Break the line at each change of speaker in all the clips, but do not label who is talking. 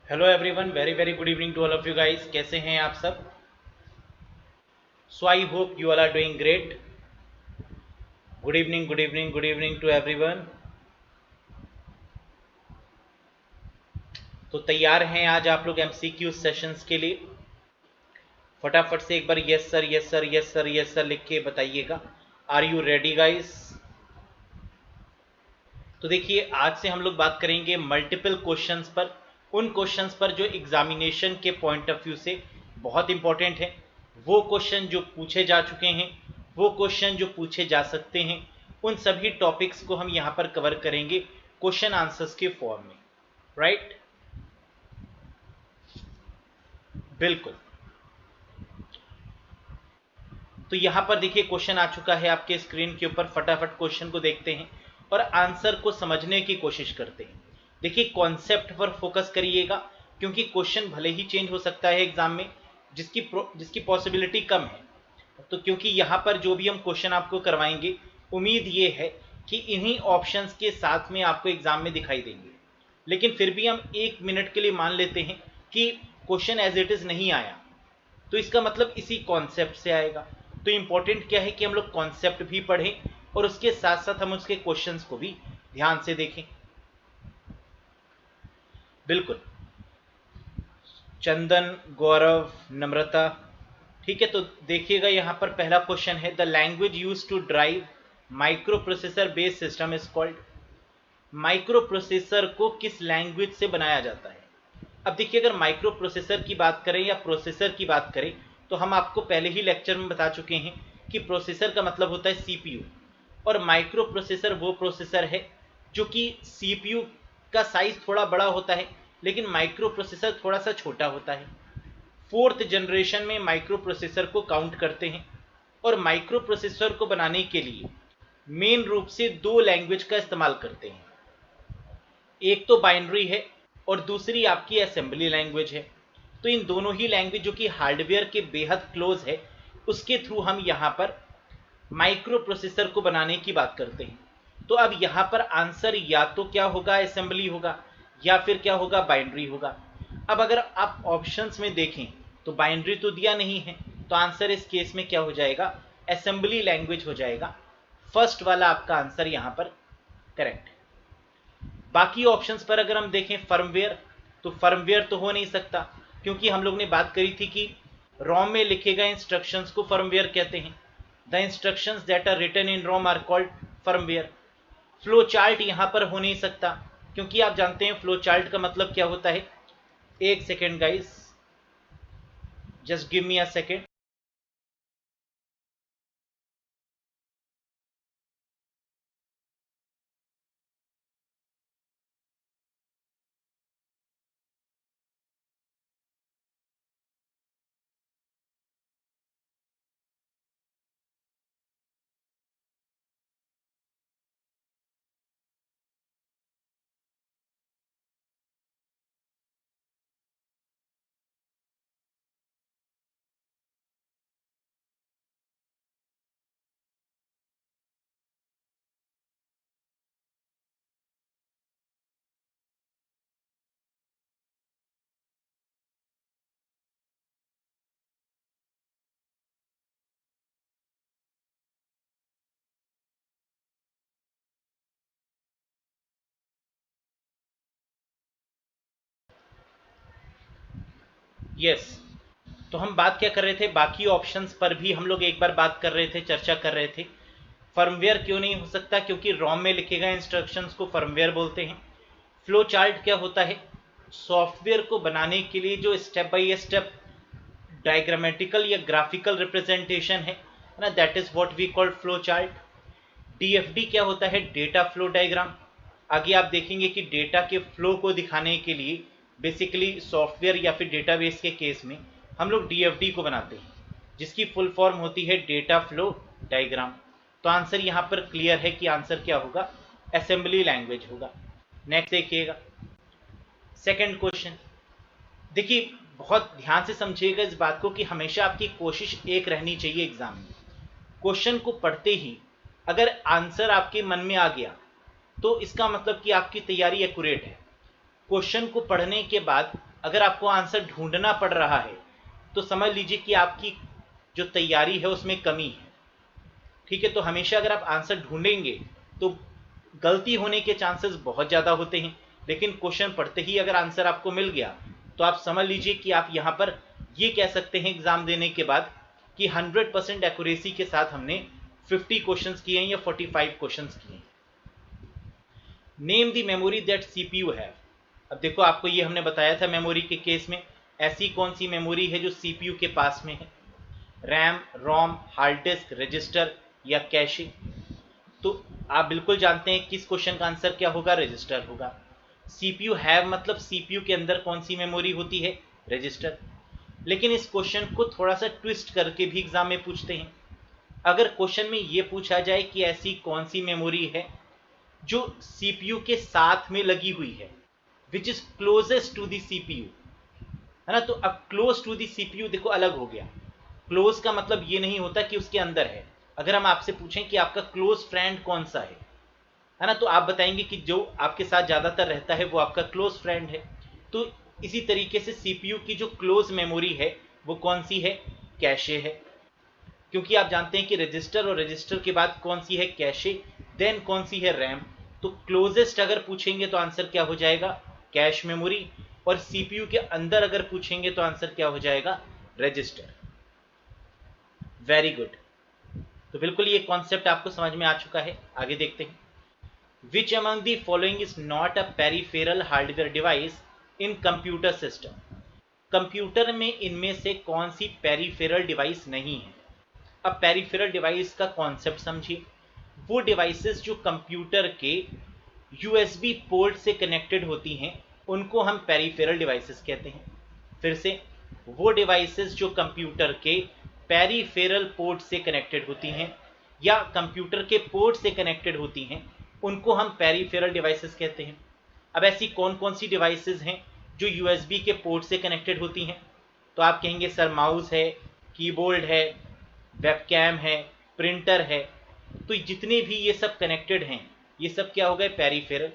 Hello everyone, very very good evening to all of you guys. कैसे हैं आप सब? So I hope you all are doing great. Good evening, good evening, good evening to everyone. तो तैयार हैं आज आप लोग एमसीक्यू सेशंस के लिए? फटाफट से एक बार yes sir, yes sir, yes sir, yes sir लिख के बताइएगा। Are you ready guys? तो देखिए, आज से हम लोग बात करेंगे मल्टीपल क्वेश्चंस पर, उन क्वेश्चंस पर जो एग्जामिनेशन के पॉइंट ऑफ व्यू से बहुत इंपॉर्टेंट है, वो क्वेश्चन जो पूछे जा चुके हैं, वो क्वेश्चन जो पूछे जा सकते हैं, उन सभी टॉपिक्स को हम यहाँ पर कवर करेंगे क्वेश्चन आंसर्स के फॉर्म में। राइट? बिल्कुल। तो यहाँ पर देखिए क्वेश्चन आ चुका है आपके स्क्रीन के ऊपर। फटाफट क्वेश्चन को देखते हैं और आंसर को समझने की कोशिश करते हैं। देखिए, कॉन्सेप्ट पर फोकस करिएगा, क्योंकि क्वेश्चन भले ही चेंज हो सकता है एग्जाम में, जिसकी पॉसिबिलिटी कम है। तो क्योंकि यहाँ पर जो भी हम क्वेश्चन आपको करवाएंगे, उम्मीद ये है कि इन्हीं ऑप्शंस के साथ में आपको एग्जाम में दिखाई देंगे। लेकिन फिर भी हम 1 मिनट के लिए मान लेते हैं कि क्वेश्चन एज इट इज नहीं आया, तो इसका मतलब इसी कॉन्सेप्ट से आएगा। तो इंपॉर्टेंट क्या है कि हम लोग कॉन्सेप्ट भी पढ़ें और उसके साथ साथ हम उसके क्वेश्चंस को भी ध्यान से देखें। बिल्कुल। चंदन, गौरव, नम्रता, ठीक है। तो देखिएगा, यहाँ पर पहला क्वेश्चन है, the language use to drive microprocessor based system is called. Microprocessor को किस लैंग्वेज से बनाया जाता है? अब देखिए, अगर माइक्रो प्रोसेसर की बात करें या प्रोसेसर की बात करें, तो हम आपको पहले ही लेक्चर में बता चुके हैं कि प्रोसेसर का मतलब होता है सीपीयू, और माइक्रो प्रोसेसर वो प्रोसेसर है जो कि सीपीयू का साइज थोड़ा बड़ा होता है, लेकिन माइक्रो प्रोसेसर थोड़ा सा छोटा होता है। फोर्थ जनरेशन में माइक्रो प्रोसेसर को काउंट करते हैं, और माइक्रो प्रोसेसर को बनाने के लिए मेन रूप से दो लैंग्वेज का इस्तेमाल करते हैं। एक तो बाइनरी है और दूसरी आपकी असेंबली लैंग्वेज है। तो इन दोनों ही लैंग्वेज जो कि हार्डवेयर के बेहद क्लोज है, उसके थ्रू हम यहाँ पर माइक्रो प्रोसेसर को बनाने की बात करते हैं। तो अब यहाँ पर आंसर या तो क्या होगा, असेंबली होगा, या फिर क्या होगा, बाइनरी होगा। अब अगर आप ऑप्शंस में देखें तो बाइनरी तो दिया नहीं है, तो आंसर इस केस में क्या हो जाएगा, असेंबली लैंग्वेज हो जाएगा। फर्स्ट वाला आपका आंसर यहाँ पर करेक्ट है। बाकी ऑप्शंस पर अगर हम देखें, फर्मवेयर, तो फर्मवेयर तो हो नहीं सकता, क्योंकि हम लोग ने बात करी थी कि रोम में लिखे गए इंस्ट्रक्शंस को फर्मवेयर कहते हैं। The instructions that are written in ROM are called firmware. Flow chart यहाँ पर हो नहीं सकता, क्योंकि आप जानते हैं फ्लो चार्ट का मतलब क्या होता है। एक second guys, just give me a second. Yes. तो हम बात क्या कर रहे थे, बाकी ऑप्शंस पर भी हम लोग एक बार बात कर रहे थे, चर्चा कर रहे थे। फर्मवेयर क्यों नहीं हो सकता, क्योंकि रोम में लिखे गए इंस्ट्रक्शंस को फर्मवेयर बोलते हैं। फ्लो चार्ट क्या होता है, सॉफ्टवेयर को बनाने के लिए जो स्टेप बाय स्टेप डायग्रामेटिकल या ग्राफिकल रिप्रेजेंटेशन है ना, that is what we call flow chart. DFD क्या होता है, डेटा फ्लो डायग्राम। आगे आप देखेंगे कि डेटा के फ्लो को दिखाने के लिए बेसिकली सॉफ्टवेयर या फिर डेटाबेस के केस में हम लोग डीएफडी को बनाते हैं, जिसकी फुल फॉर्म होती है डेटा फ्लो डायग्राम। तो आंसर यहाँ पर क्लियर है कि आंसर क्या होगा, असेंबली लैंग्वेज होगा। नेक्स्ट देखिएगा, सेकंड क्वेश्चन। देखिए, बहुत ध्यान से समझिएगा इस बात को कि हमेशा आपकी कोशिश एक रहनी चाहिए एग्जाम में। क्वेश्चन को पढ़ते ही अगर आंसर आपके मन में आ गया, तो इसका मतलब कि आपकी तैयारी एक्यूरेट है। क्वेश्चन को पढ़ने के बाद अगर आपको आंसर ढूंढना पड़ रहा है तो समझ लीजिए कि आपकी जो तैयारी है उसमें कमी है। ठीक है, तो हमेशा अगर आप आंसर ढूंढेंगे तो गलती होने के चांसेस बहुत ज़्यादा होते हैं, लेकिन क्वेश्चन पढ़ते ही अगर आंसर आपको मिल गया तो आप समझ लीजिए कि आप यहाँ पर ये कह सकते हैं एग्जाम देने के बाद कि 100% एक्यूरेसी के साथ हमने 50 क्वेश्चंस किए हैं या 45 क्वेश्चंस किए हैं। Name the memory that CPU है। अब देखो, आपको ये हमने बताया था मेमोरी के केस में, ऐसी कौन सी मेमोरी है जो सीपीयू के पास में है? रैम, रोम, हार्ड डिस्क, रजिस्टर या कैशे? तो आप बिल्कुल जानते हैं कि इस क्वेश्चन का आंसर क्या होगा? रजिस्टर होगा। सीपीयू हैव मतलब सीपीयू के अंदर कौन सी मेमोरी होती है? रजिस्टर। लेकिन इस क्वेश्चन को थोड़ा सा ट्विस्ट करके भी एग्जाम में पूछते हैं। अगर क्वेश्चन में ये पूछा जाए कि ऐसी कौन सी मेमोरी है जो सीपीयू के साथ में लगी हुई है, which is closest to the CPU, है ना? तो अब क्लोज टू द सीपीयू देखो अलग हो गया। क्लोज का मतलब ये नहीं होता कि उसके अंदर है। अगर हम आपसे पूछें कि आपका क्लोज फ्रेंड कौन सा है ना, तो आप बताएंगे कि जो आपके साथ ज्यादातर रहता है वो आपका क्लोज फ्रेंड है। तो इसी तरीके से सीपीयू की जो क्लोज मेमोरी है वो कौन सी है? कैशे है। क्योंकि आप जानते हैं कि रजिस्टर और रजिस्टर के बाद कौन सी है? कैशे। देन कौन सी है? रैम। तो क्लोजेस्ट अगर पूछेंगे तो आंसर क्या हो जाएगा? Cache memory. और सीपीयू के अंदर अगर पूछेंगे तो आंसर क्या हो जाएगा? रजिस्टर। Very good. तो बिल्कुल ये कॉन्सेप्ट आपको समझ में आ चुका है। आगे देखते हैं। Which among the following is not a peripheral hardware device in computer system? Computer में इनमें से कौन सी पेरिफेरल डिवाइस नहीं है? अब पेरिफेरल डिवाइस का कॉन्सेप्ट समझिए। वो डिवाइसेस जो कंप्यूटर के यूएसबी पोर्ट से कनेक्टेड होती हैं उनको हम पेरिफेरल डिवाइसेस कहते हैं। फिर से, वो डिवाइसेस जो कंप्यूटर के पेरिफेरल पोर्ट से कनेक्टेड होती हैं या कंप्यूटर के पोर्ट से कनेक्टेड होती हैं उनको हम पेरिफेरल डिवाइसेस कहते हैं। अब ऐसी कौन कौन सी डिवाइसेस हैं जो यूएसबी के पोर्ट से कनेक्टेड होती हैं? तो आप कहेंगे सर माउस है, कीबोर्ड है, वेबकैम है, प्रिंटर है। तो जितने भी ये सब कनेक्टेड हैं ये सब क्या हो गए? पेरिफेरल।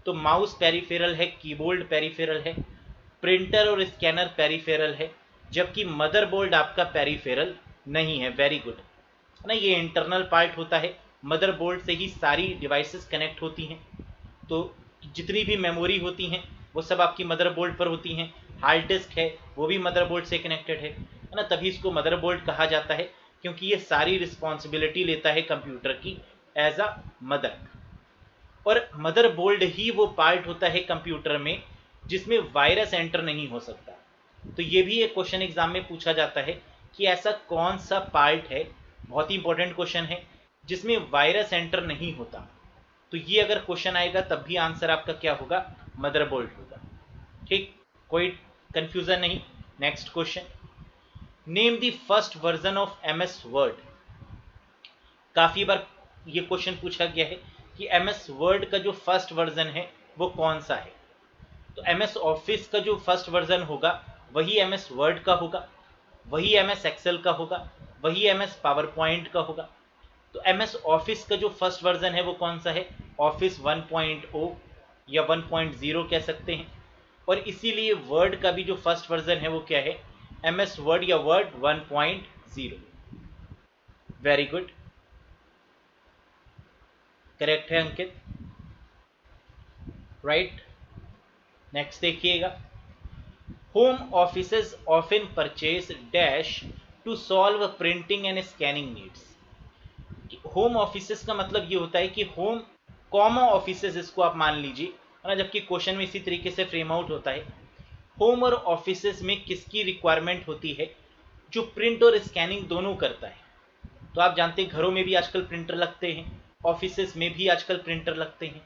तो माउस पेरिफेरल है, कीबोर्ड पेरिफेरल है, प्रिंटर और स्कैनर पेरिफेरल है, जबकि मदरबोर्ड आपका पेरिफेरल नहीं है। वेरी गुड, है ना? ये इंटरनल पार्ट होता है, मदरबोर्ड से ही सारी डिवाइसेस कनेक्ट होती हैं। तो जितनी भी मेमोरी होती हैं वो सब आपकी मदरबोर्ड पर होती हैं। हार्ड डिस्क है वो भी मदरबोर्ड से कनेक्टेड है ना? तभी इसको मदरबोर्ड कहा जाता है क्योंकि ये सारी रिस्पॉन्सिबिलिटी लेता है कंप्यूटर की एज अ मदर। और मदरबोर्ड ही वो पार्ट होता है कंप्यूटर में जिसमें वायरस एंटर नहीं हो सकता। तो ये भी एक क्वेश्चन एग्जाम में पूछा जाता है कि ऐसा कौन सा पार्ट है, बहुत ही इंपॉर्टेंट क्वेश्चन है, जिसमें वायरस एंटर नहीं होता। तो ये अगर क्वेश्चन आएगा तब भी आंसर आपका क्या होगा? मदरबोर्ड होगा। ठीक, कोई कंफ्यूजन नहीं। Next question, name the first version of MS word. काफी बार ये क्वेश्चन पूछा गया है कि एमएस वर्ड का जो फर्स्ट वर्जन है वो कौन सा है? तो एमएस ऑफिस का जो फर्स्ट वर्जन होगा वही एमएस वर्ड का होगा, वही एमएस एक्सेल का होगा, वही एमएस पावर पॉइंट का होगा। तो एमएस ऑफिस का जो फर्स्ट वर्जन है वो कौन सा है? ऑफिस 1.0 या 1.0 कह सकते हैं। और इसीलिए वर्ड का भी जो फर्स्ट वर्जन है वो क्या है? एमएस वर्ड या वर्ड 1.0। वेरी गुड, करेक्ट है अंकित, राइट। नेक्स्ट देखिएगा, home offices often purchase dash to solve printing and scanning needs. Home offices का मतलब ये होता है कि होम कॉमा ऑफिसेज इसको आप मान लीजिए, है ना? जबकि क्वेश्चन में इसी तरीके से फ्रेम आउट होता है। होम और ऑफिसेज में किसकी रिक्वायरमेंट होती है? जो प्रिंट और स्कैनिंग दोनों करता है। तो आप जानते हैं घरों में भी आजकल प्रिंटर लगते हैं, ऑफिसेज में भी आजकल प्रिंटर लगते हैं।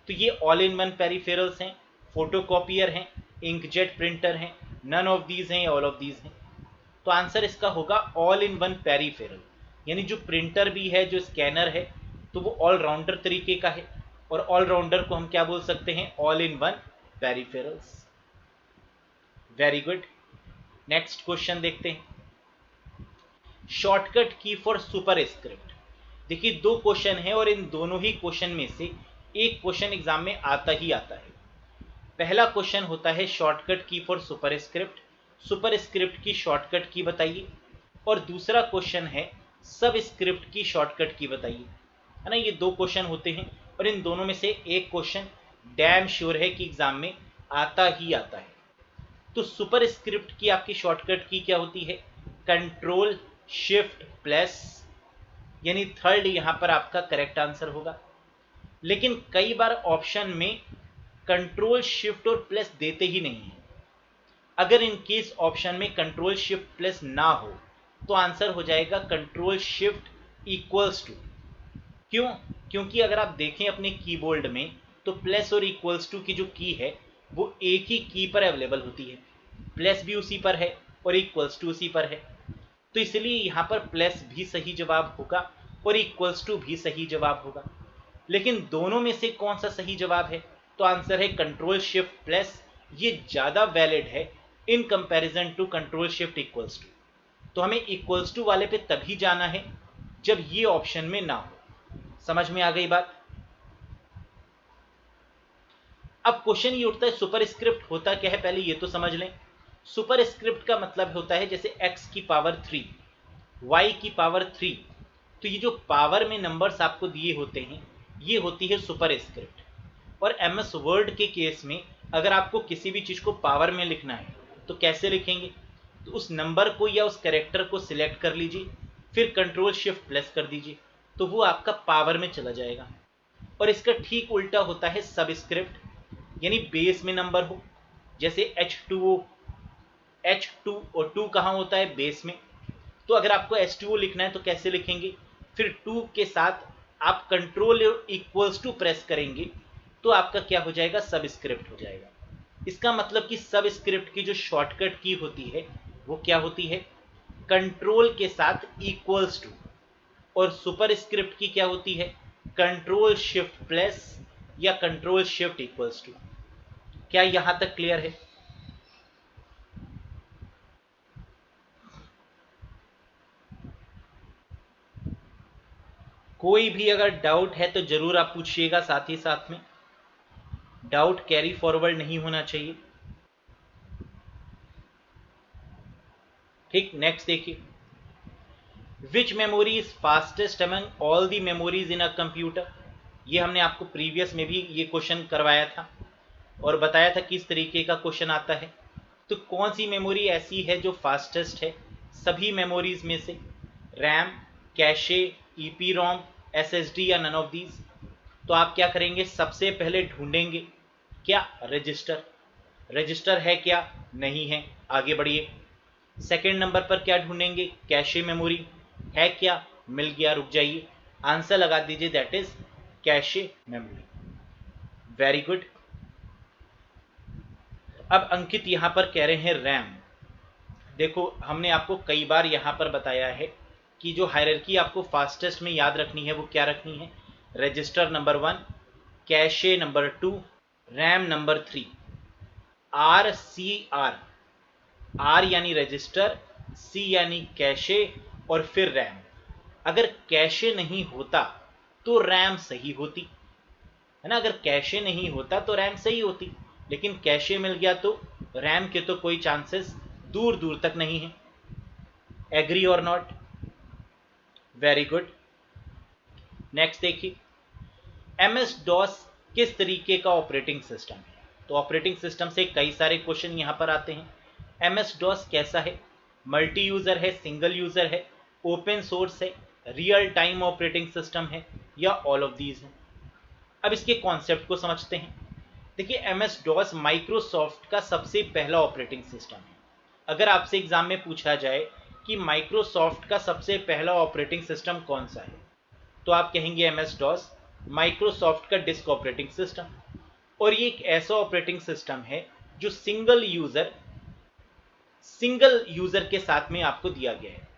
तो ये ऑल इन वन पेरिफेरल्स हैं, फोटोकॉपियर हैं, इंकजेट प्रिंटर हैं, नन ऑफ दीज हैं, ऑल ऑफ दीज हैं। तो आंसर इसका होगा ऑल इन वन पेरिफेरल, यानी जो प्रिंटर भी है, जो स्कैनर है, तो वो ऑलराउंडर तरीके का है। और ऑलराउंडर को हम क्या बोल सकते हैं? All in one peripherals. Very good, next question देखते हैं, शॉर्टकट की फॉर सुपर स्क्रिप्ट। देखिए दो क्वेश्चन है और इन दोनों ही क्वेश्चन में से एक क्वेश्चन एग्जाम में आता ही आता है। पहला क्वेश्चन होता है शॉर्टकट की फॉर सुपरस्क्रिप्ट, सुपरस्क्रिप्ट की शॉर्टकट की बताइए। और दूसरा क्वेश्चन है सबस्क्रिप्ट की शॉर्टकट की बताइए, है ना। ये दो क्वेश्चन होते हैं और इन दोनों में से एक क्वेश्चन डैम श्योर है कि एग्जाम में आता ही आता है। तो सुपरस्क्रिप्ट की आपकी शॉर्टकट की क्या होती है, कंट्रोल शिफ्ट प्लस, यानी थर्ड यहां पर आपका करेक्ट आंसर होगा। लेकिन कई बार ऑप्शन में कंट्रोल शिफ्ट और प्लस देते ही नहीं है। अगर इन केस ऑप्शन में कंट्रोल शिफ्ट प्लस ना हो तो आंसर हो जाएगा कंट्रोल शिफ्ट इक्वल्स टू। क्यों? क्योंकि अगर आप देखें अपने कीबोर्ड में तो प्लस और इक्वल्स टू की जो की है वो एक ही की पर अवेलेबल होती है, प्लस भी उसी पर है और इक्वल्स टू उसी पर है। तो इसलिए यहां पर प्लस भी सही जवाब होगा और इक्वल्स टू भी सही जवाब होगा। लेकिन दोनों में से कौन सा सही जवाब है, तो आंसर है कंट्रोल शिफ्ट प्लस। ये ज्यादा वैलिड है in comparison to control shift equals to. तो हमें इक्वल्स टू वाले पे तभी जाना है जब ये ऑप्शन में ना हो। समझ में आ गई बात? अब क्वेश्चन ये उठता है सुपरस्क्रिप्ट होता क्या है, पहले ये तो समझ लें। सुपरस्क्रिप्ट का मतलब होता है जैसे x की पावर 3, y की पावर 3, तो ये जो पावर में नंबर्स आपको दिए होते हैं ये होती है सुपरस्क्रिप्ट। और एमएस वर्ड के केस में अगर आपको किसी भी चीज को पावर में लिखना है तो कैसे लिखेंगे, तो उस नंबर को या उस कैरेक्टर को सिलेक्ट कर लीजिए, फिर कंट्रोल शिफ्ट प्लस कर दीजिए तो वो आपका पावर में चला जाएगा। और इसका ठीक उल्टा होता है सबस्क्रिप्ट, यानी बेस में नंबर हो, जैसे H2O, H2 और 2 कहाँ होता है, बेस में। तो अगर आपको H2O लिखना है तो कैसे लिखेंगे, फिर 2 के साथ आप कंट्रोल इक्वल्स टू प्रेस करेंगे तो आपका क्या हो जाएगा, सबस्क्रिप्ट हो जाएगा। इसका मतलब कि सबस्क्रिप्ट की जो शॉर्टकट की होती है वो क्या होती है, कंट्रोल के साथ इक्वल्स टू, और सुपरस्क्रिप्ट की क्या होती है, कंट्रोल शिफ्ट प्लस या कंट्रोल शिफ्ट इक्वल्स टू। क्या यहां तक क्लियर है? कोई भी अगर डाउट है तो जरूर आप पूछिएगा, साथ ही साथ में डाउट कैरी फॉरवर्ड नहीं होना चाहिए। ठीक, नेक्स्ट देखिए, which memory is fastest among all the memories in a computer. ये हमने आपको प्रीवियस में भी ये क्वेश्चन करवाया था और बताया था किस तरीके का क्वेश्चन आता है। तो कौन सी मेमोरी ऐसी है जो फास्टेस्ट है सभी मेमोरीज में से, रैम, कैशे, ईपी रोम, एसएसडी या नन ऑफ दीज। तो आप क्या करेंगे, सबसे पहले ढूंढेंगे क्या, रजिस्टर। रजिस्टर है क्या, नहीं है, आगे बढ़िए। सेकेंड नंबर पर क्या ढूंढेंगे, कैशे मेमोरी है क्या, मिल गया, रुक जाइए, आंसर लगा दीजिए, that is cache memory. Very good. अब अंकित यहां पर कह रहे हैं रैम। देखो हमने आपको कई बार यहां पर बताया है कि जो हायरार्की आपको फास्टेस्ट में याद रखनी है वो क्या रखनी है, register number 1, cache number 2, RAM number 3। R C R, R यानी रजिस्टर, सी यानी कैशे और फिर रैम। अगर कैशे नहीं होता तो रैम सही होती, है ना। अगर कैशे नहीं होता तो रैम सही होती, लेकिन कैशे मिल गया तो रैम के तो कोई चांसेस दूर दूर तक नहीं है। एग्री और नॉट? Very good. नेक्स्ट देखिए, एमएस डॉस किस तरीके का ऑपरेटिंग सिस्टम है। तो ऑपरेटिंग सिस्टम से कई सारे क्वेश्चन यहां पर आते हैं। एमएस डॉस कैसा है, मल्टी यूजर है, सिंगल यूजर है, ओपन सोर्स है, रियल टाइम ऑपरेटिंग सिस्टम है या ऑल ऑफ दीज है। अब इसके कॉन्सेप्ट को समझते हैं। देखिए एमएस डॉस माइक्रोसॉफ्ट का सबसे पहला ऑपरेटिंग सिस्टम है। अगर आपसे एग्जाम में पूछा जाए कि माइक्रोसॉफ्ट का सबसे पहला ऑपरेटिंग सिस्टम कौन सा है, तो आप कहेंगे एमएस डॉस, माइक्रोसॉफ्ट का डिस्क ऑपरेटिंग सिस्टम। और ये एक ऐसा ऑपरेटिंग सिस्टम है जो सिंगल यूजर के साथ में आपको दिया गया है।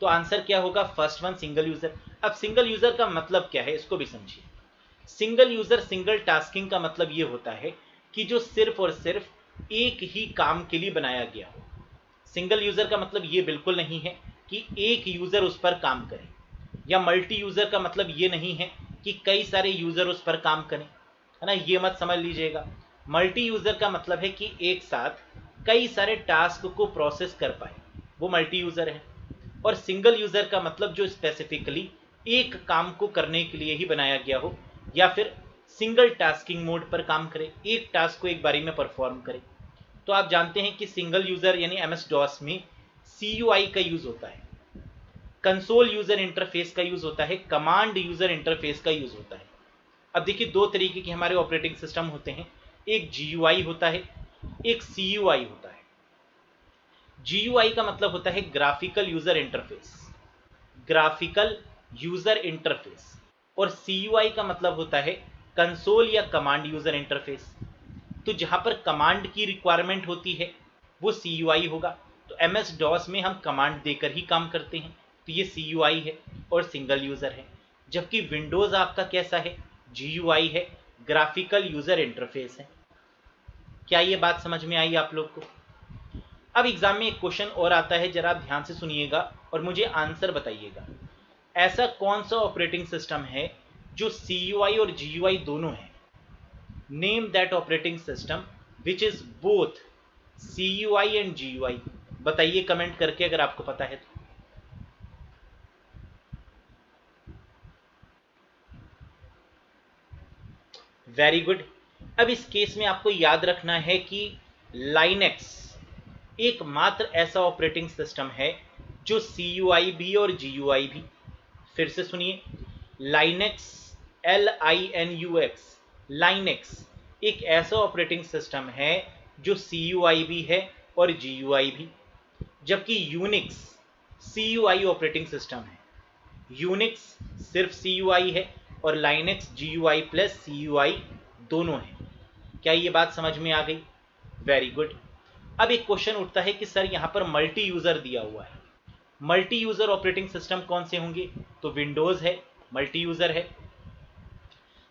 तो आंसर क्या होगा, फर्स्ट वन, सिंगल यूजर। अब सिंगल यूजर का मतलब क्या है इसको भी समझिए। सिंगल यूजर, सिंगल टास्किंग का मतलब ये होता है कि जो सिर्फ और सिर्फ एक ही काम के लिए बनाया गया हो। सिंगल यूजर का मतलब ये बिल्कुल नहीं है कि एक यूजर उस पर काम करे, या मल्टी यूजर का मतलब ये नहीं है कि कई सारे यूजर उस पर काम करें, है ना, ये मत समझ लीजिएगा। मल्टी यूजर का मतलब है कि एक साथ कई सारे टास्क को प्रोसेस कर पाए, वो मल्टी यूजर है। और सिंगल यूजर का मतलब जो स्पेसिफिकली एक काम को करने के लिए ही बनाया गया हो, या फिर सिंगल टास्किंग मोड पर काम करे, एक टास्क को एक बारी में परफॉर्म करे। तो आप जानते हैं कि सिंगल यूजर यानी एमएस डॉस में CUI का यूज होता है, कंसोल यूजर इंटरफेस का यूज होता है, कमांड यूजर इंटरफेस का यूज होता है। अब देखिए दो तरीके के हमारे ऑपरेटिंग सिस्टम होते हैं, एक GUI होता है, एक CUI होता है। GUI का मतलब होता है graphical user interface, graphical user interface, और CUI का मतलब होता है कंसोल या कमांड यूजर इंटरफेस। तो जहां पर कमांड की रिक्वायरमेंट होती है वो CUI होगा। तो MS DOS में हम कमांड देकर ही काम करते हैं, तो ये CUI है और सिंगल यूजर है। जबकि विंडोज आपका कैसा है, GUI है, ग्राफिकल यूजर इंटरफेस है। क्या ये बात समझ में आई आप लोग को? अब एग्जाम में एक क्वेश्चन और आता है, जरा आप ध्यान से सुनिएगा और मुझे आंसर बताइएगा। ऐसा कौन सा ऑपरेटिंग सिस्टम है जो CUI और GUI दोनों है? Name that operating system which is both CUI and GUI। बताइए कमेंट करके अगर आपको पता है तो। Very good. अब इस केस में आपको याद रखना है कि लाइनेक्स एकमात्र ऐसा ऑपरेटिंग सिस्टम है जो CUI भी और GUI भी। फिर से सुनिए, लाइनेक्स, LINUX, लाइनेक्स एक ऐसा ऑपरेटिंग सिस्टम है जो CUI भी है और GUI भी। जबकि यूनिक्स CUI ऑपरेटिंग सिस्टम है, यूनिक्स सिर्फ CUI है और लाइनेक्स GUI प्लस CUI दोनों है। क्या ये बात समझ में आ गई? Very good. अब एक क्वेश्चन उठता है कि सर यहाँ पर मल्टी यूजर दिया हुआ है, मल्टी यूजर ऑपरेटिंग सिस्टम कौन से होंगे? तो विंडोज है, मल्टी यूजर है।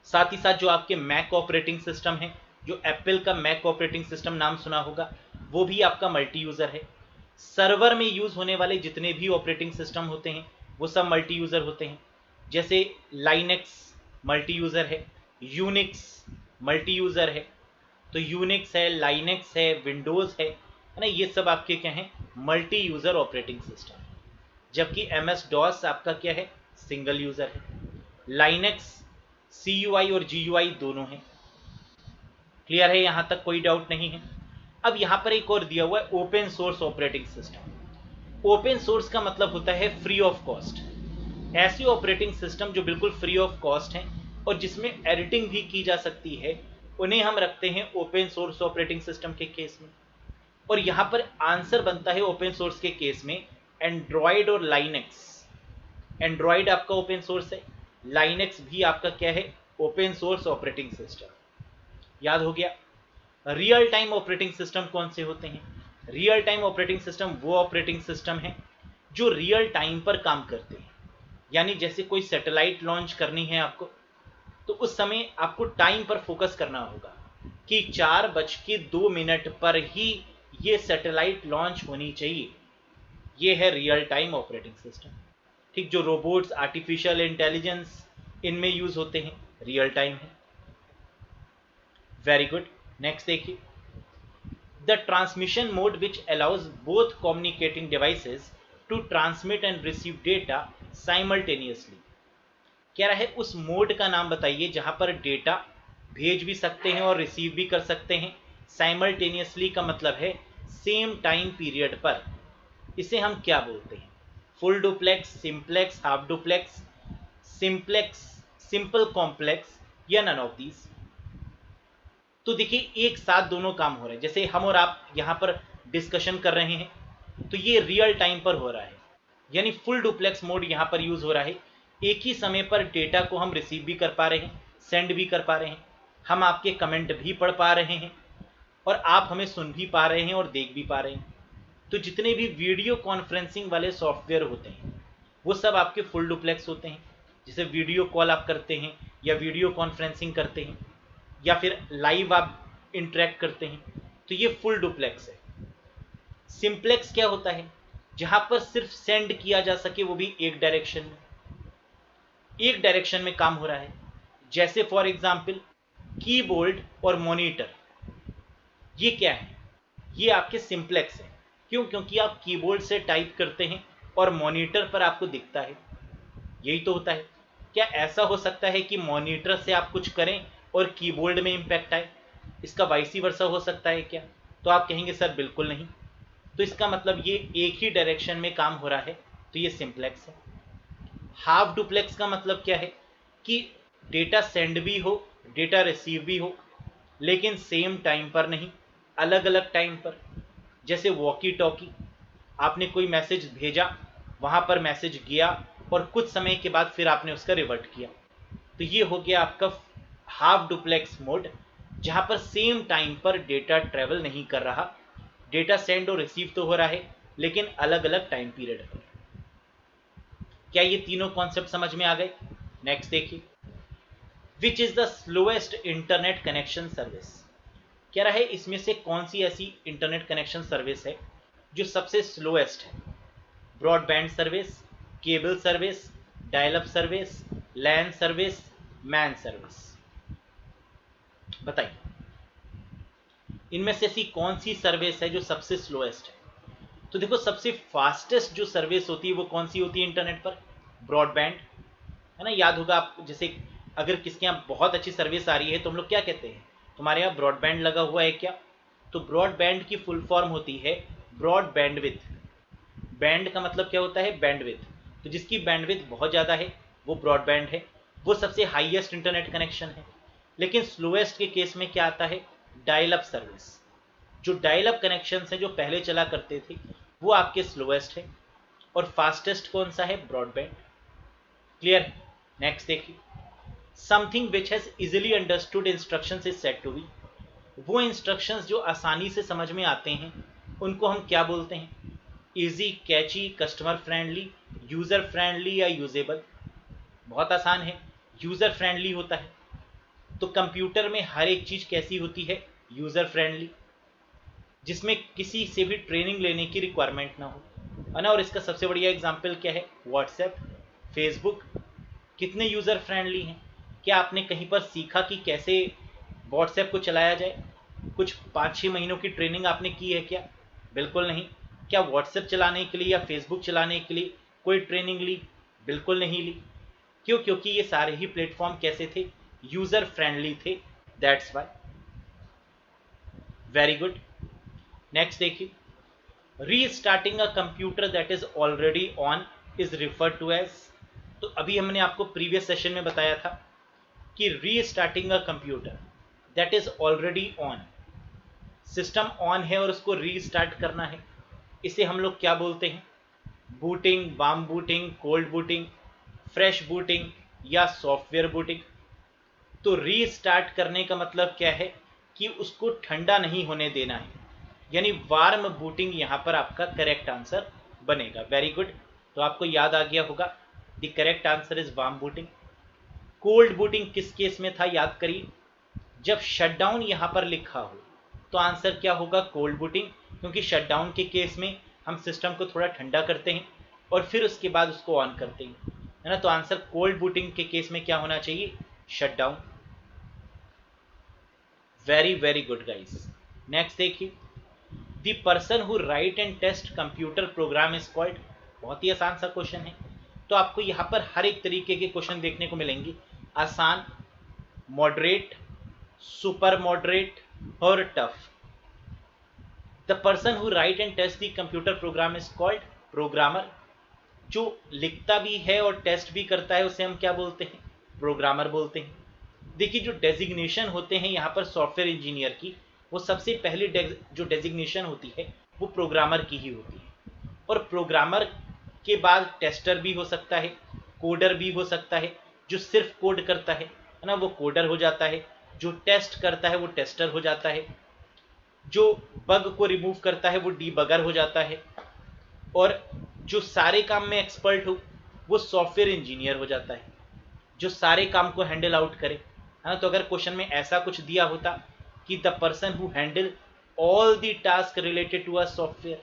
साथ ही साथ जो आपके मैक ऑपरेटिंग सिस्टम है, जो एप्पल का मैक ऑपरेटिंग सिस्टम नाम सुना होगा, वो भी आपका मल्टी यूजर है। सर्वर में यूज होने वाले जितने भी ऑपरेटिंग सिस्टम होते हैं वो सब मल्टी यूजर होते हैं। जैसे लाइनेक्स मल्टी यूजर है, यूनिक्स मल्टी यूजर है। तो यूनिक्स है, लाइनेक्स है, विंडोज है ना, ये सब आपके क्या हैं? Multi user operating system. जबकि MS DOS आपका क्या है? सिंगल यूजर है। लाइनेक्स CUI और GUI दोनों हैं। क्लियर है? यहां तक कोई डाउट नहीं है? अब यहां पर एक और दिया हुआ है open source operating system. Open source का मतलब होता है फ्री ऑफ कॉस्ट। ऐसी ऑपरेटिंग सिस्टम जो बिल्कुल फ्री ऑफ कॉस्ट है और जिसमें एडिटिंग भी की जा सकती है, उन्हें हम रखते हैं ओपन सोर्स ऑपरेटिंग सिस्टम के केस में। और यहां पर आंसर बनता है ओपन सोर्स के केस में एंड्रॉयड और लाइनेक्स। एंड्रॉयड आपका ओपन सोर्स है, लाइनेक्स भी आपका क्या है? Open source operating system. याद हो गया? रियल टाइम ऑपरेटिंग सिस्टम कौन से होते हैं? रियल टाइम ऑपरेटिंग सिस्टम वो ऑपरेटिंग सिस्टम है जो रियल टाइम पर काम करते हैं। यानी जैसे कोई सैटेलाइट लॉन्च करनी है आपको, तो उस समय आपको टाइम पर फोकस करना होगा कि 4:02 पर ही ये सैटेलाइट लॉन्च होनी चाहिए। ये है रियल टाइम ऑपरेटिंग सिस्टम। ठीक, जो रोबोट्स, आर्टिफिशियल इंटेलिजेंस इनमें यूज होते हैं, रियल टाइम है। Very good. नेक्स्ट देखिए, the transmission mode which allows both communicating devices to transmit and receive data simultaneously. कह रहा है उस मोड का नाम बताइए जहां पर डेटा भेज भी सकते हैं और रिसीव भी कर सकते हैं साइमल्टेनियसली। का मतलब है सेम टाइम पीरियड पर। इसे हम क्या बोलते हैं? Full duplex, simplex, half duplex, simplex, simple complex, या नन ऑफ दीज। तो देखिए एक साथ दोनों काम हो रहे हैं। जैसे हम और आप यहां पर डिस्कशन कर रहे हैं तो ये रियल टाइम पर हो रहा है, यानी फुल डुप्लेक्स मोड यहां पर यूज हो रहा है। एक ही समय पर डेटा को हम रिसीव भी कर पा रहे हैं, सेंड भी कर पा रहे हैं, हम आपके कमेंट भी पढ़ पा रहे हैं और आप हमें सुन भी पा रहे हैं और देख भी पा रहे हैं। तो जितने भी वीडियो कॉन्फ्रेंसिंग वाले सॉफ्टवेयर होते हैं वो सब आपके फुल डुप्लेक्स होते हैं। जैसे वीडियो कॉल आप करते हैं या वीडियो कॉन्फ्रेंसिंग करते हैं या फिर लाइव आप इंटरेक्ट करते हैं, तो ये फुल डुप्लेक्स है। सिंप्लेक्स क्या होता है? जहां पर सिर्फ सेंड किया जा सके, वो भी एक डायरेक्शन में, एक डायरेक्शन में काम हो रहा है। जैसे फॉर एग्जांपल कीबोर्ड और मॉनिटर, ये क्या है? ये आपके सिंप्लेक्स है। क्यों? क्योंकि आप कीबोर्ड से टाइप करते हैं और मॉनिटर पर आपको दिखता है, यही तो होता है। क्या ऐसा हो सकता है कि मॉनिटर से आप कुछ करें और कीबोर्ड में इंपैक्ट आए? इसका वाइसी वर्सा हो सकता है क्या? तो आप कहेंगे सर बिल्कुल नहीं। तो इसका मतलब ये एक ही डायरेक्शन में काम हो रहा है, तो ये सिंप्लेक्स है। हाफ डुप्लेक्स का मतलब क्या है? कि डेटा सेंड भी हो, डेटा रिसीव भी हो, लेकिन सेम टाइम पर नहीं, अलग अलग टाइम पर। जैसे वॉकी टॉकी, आपने कोई मैसेज भेजा, वहां पर मैसेज गया और कुछ समय के बाद फिर आपने उसका रिवर्ट किया, तो ये हो गया आपका हाफ डुप्लेक्स मोड, जहां पर सेम टाइम पर डेटा ट्रेवल नहीं कर रहा, डेटा सेंड और रिसीव तो हो रहा है लेकिन अलग अलग टाइम पीरियड पर। क्या ये तीनों कॉन्सेप्ट समझ में आ गए? नेक्स्ट देखिए, which is the slowest internet connection service. कह रहा है इसमें से कौन सी ऐसी इंटरनेट कनेक्शन सर्विस है जो सबसे स्लोएस्ट है? Broadband service, cable service, dial up service, LAN service, MAN service. बताइए इनमें से ऐसी कौन सी सर्विस है जो सबसे स्लोएस्ट है? तो देखो, सबसे फास्टेस्ट जो सर्विस होती है वो कौन सी होती है इंटरनेट पर? ब्रॉडबैंड, है ना। याद होगा आप, जैसे अगर किसके यहाँ बहुत अच्छी सर्विस आ रही है तो हम लोग क्या कहते हैं, तुम्हारे यहाँ ब्रॉडबैंड लगा हुआ है क्या? तो ब्रॉडबैंड की फुल फॉर्म होती है ब्रॉड बैंडविड्थ। बैंड का मतलब क्या होता है? बैंडविड्थ। तो जिसकी बैंडविड्थ बहुत ज़्यादा है वो ब्रॉडबैंड है, वो सबसे हाईएस्ट इंटरनेट कनेक्शन है। लेकिन स्लोएस्ट के केस में क्या आता है? Dial up service. जो डायल अप कनेक्शन है जो पहले चला करते थे वो आपके स्लोएस्ट है, और फास्टेस्ट कौन सा है? ब्रॉडबैंड। क्लियर? नेक्स्ट देखिए, something which has easily understood instructions is said to be. वो इंस्ट्रक्शंस जो आसानी से समझ में आते हैं उनको हम क्या बोलते हैं? इजी, कैची, कस्टमर फ्रेंडली, यूजर फ्रेंडली या यूजेबल? बहुत आसान है, यूजर फ्रेंडली होता है। तो कंप्यूटर में हर एक चीज कैसी होती है? यूजर फ्रेंडली, जिसमें किसी से भी ट्रेनिंग लेने की रिक्वायरमेंट ना हो, है ना। और इसका सबसे बढ़िया एग्जांपल क्या है? WhatsApp, Facebook. कितने यूजर फ्रेंडली हैं? क्या आपने कहीं पर सीखा कि कैसे व्हाट्सएप को चलाया जाए? कुछ 5-6 महीनों की ट्रेनिंग आपने की है क्या? बिल्कुल नहीं। क्या व्हाट्सएप चलाने के लिए या फेसबुक चलाने के लिए कोई ट्रेनिंग ली? बिल्कुल नहीं ली। क्यों? क्योंकि ये सारे ही प्लेटफॉर्म कैसे थे? यूजर फ्रेंडली थे, that's why. Very good. Next देखिए, restarting a computer that is already on is referred to as. तो अभी हमने आपको प्रीवियस सेशन में बताया था कि restarting a computer that is already on, system on है और उसको रीस्टार्ट करना है, इसे हम लोग क्या बोलते हैं? Booting, warm booting, cold booting, fresh booting या सॉफ्टवेयर बूटिंग। तो रीस्टार्ट करने का मतलब क्या है? कि उसको ठंडा नहीं होने देना है, यानी वार्म बूटिंग यहां पर आपका करेक्ट आंसर बनेगा। Very good. तो आपको याद आ गया होगा, the correct answer is warm booting. Cold booting किस केस में था? याद करिए, जब शटडाउन यहां पर लिखा हो तो आंसर क्या होगा? कोल्ड बूटिंग, क्योंकि शटडाउन के केस में हम सिस्टम को थोड़ा ठंडा करते हैं और फिर उसके बाद उसको ऑन करते हैं, है ना। तो आंसर कोल्ड बूटिंग के केस में क्या होना चाहिए? Shutdown. Very very good guys. Next देखिए, the person who write and test computer program is called. बहुत ही आसान सा क्वेश्चन है। तो आपको यहाँ पर हर एक तरीके के क्वेश्चन देखने को मिलेंगे, आसान, मॉडरेट, सुपर मॉडरेट और tough. The person who write and test the computer program is called programmer. जो लिखता भी है और टेस्ट भी करता है उसे हम क्या बोलते हैं? प्रोग्रामर बोलते हैं। देखिए, जो डेजिग्नेशन होते हैं यहाँ पर सॉफ्टवेयर इंजीनियर की, वो सबसे पहले जो डेजिग्नेशन होती है वो प्रोग्रामर की ही होती है। और प्रोग्रामर के बाद टेस्टर भी हो सकता है, कोडर भी हो सकता है। जो सिर्फ कोड करता है ना, वो कोडर हो जाता है। जो टेस्ट करता है वो टेस्टर हो जाता है। जो बग को रिमूव करता है वो डीबगर हो जाता है। और जो सारे काम में एक्सपर्ट हो वो सॉफ्टवेयर इंजीनियर हो जाता है, जो सारे काम को हैंडल आउट करे, है ना। तो अगर क्वेश्चन में ऐसा कुछ दिया होता कि the person who handle all the task related to a software,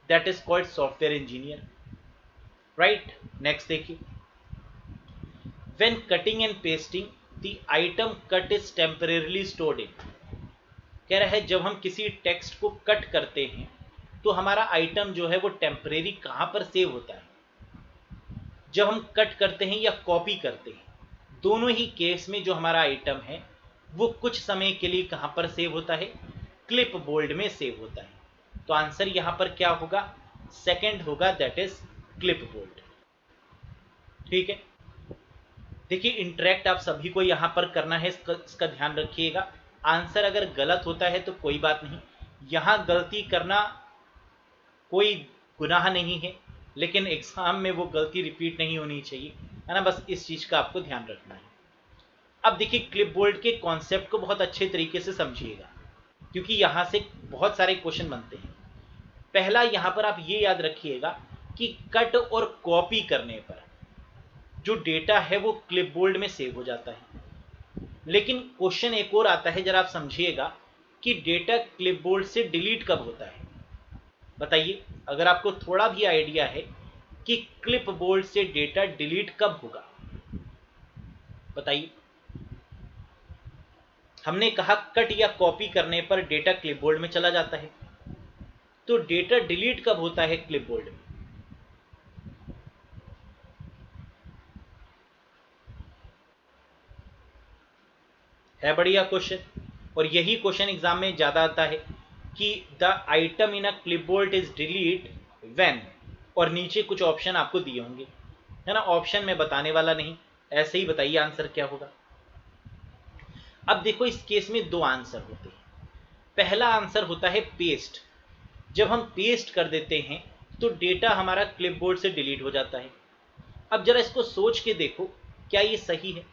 that is called software engineer, right. Next देखिए, when cutting and pasting the item cut is temporarily stored in. कह रहा है जब हम किसी टेक्स्ट को कट करते हैं तो हमारा आइटम जो है वो टेम्परेरी कहाँ पर सेव होता है। जब हम कट करते हैं या कॉपी करते हैं, दोनों ही केस में जो हमारा आइटम है वो कुछ समय के लिए कहाँ पर सेव होता है, क्लिप बोर्ड में सेव होता है। तो आंसर यहाँ पर क्या होगा, सेकंड होगा, दैट इज क्लिप बोर्ड। ठीक है, देखिए इंटरेक्ट आप सभी को यहाँ पर करना है, इसका ध्यान रखिएगा। आंसर अगर गलत होता है तो कोई बात नहीं, यहाँ गलती करना कोई गुनाह नहीं है, लेकिन एग्जाम में वो गलती रिपीट नहीं होनी चाहिए, है ना। बस इस चीज का आपको ध्यान रखना है। अब देखिए क्लिपबोर्ड के कॉन्सेप्ट को बहुत अच्छे तरीके से समझिएगा, क्योंकि यहां से बहुत सारे क्वेश्चन बनते हैं। पहला यहां पर आप ये याद रखिएगा कि कट और कॉपी करने पर जो डेटा है वो क्लिपबोर्ड में सेव हो जाता है। लेकिन क्वेश्चन एक और आता है, जरा आप समझिएगा कि डेटा क्लिपबोर्ड से डिलीट कब होता है। बताइए, अगर आपको थोड़ा भी आइडिया है कि क्लिपबोर्ड से डेटा डिलीट कब होगा, बताइए। हमने कहा कट या कॉपी करने पर डेटा क्लिपबोर्ड में चला जाता है, तो डेटा डिलीट कब होता है क्लिपबोर्ड में? है बढ़िया क्वेश्चन, और यही क्वेश्चन एग्जाम में ज्यादा आता है कि the item in a clipboard is delete when, और नीचे कुछ ऑप्शन आपको दिए होंगे, है ना। ऑप्शन में बताने वाला नहीं, ऐसे ही बताइए आंसर क्या होगा। अब देखो इस केस में दो आंसर होते हैं। पहला आंसर होता है पेस्ट। जब हम पेस्ट कर देते हैं तो डेटा हमारा क्लिपबोर्ड से डिलीट हो जाता है। अब जरा इसको सोच के देखो, क्या ये सही है?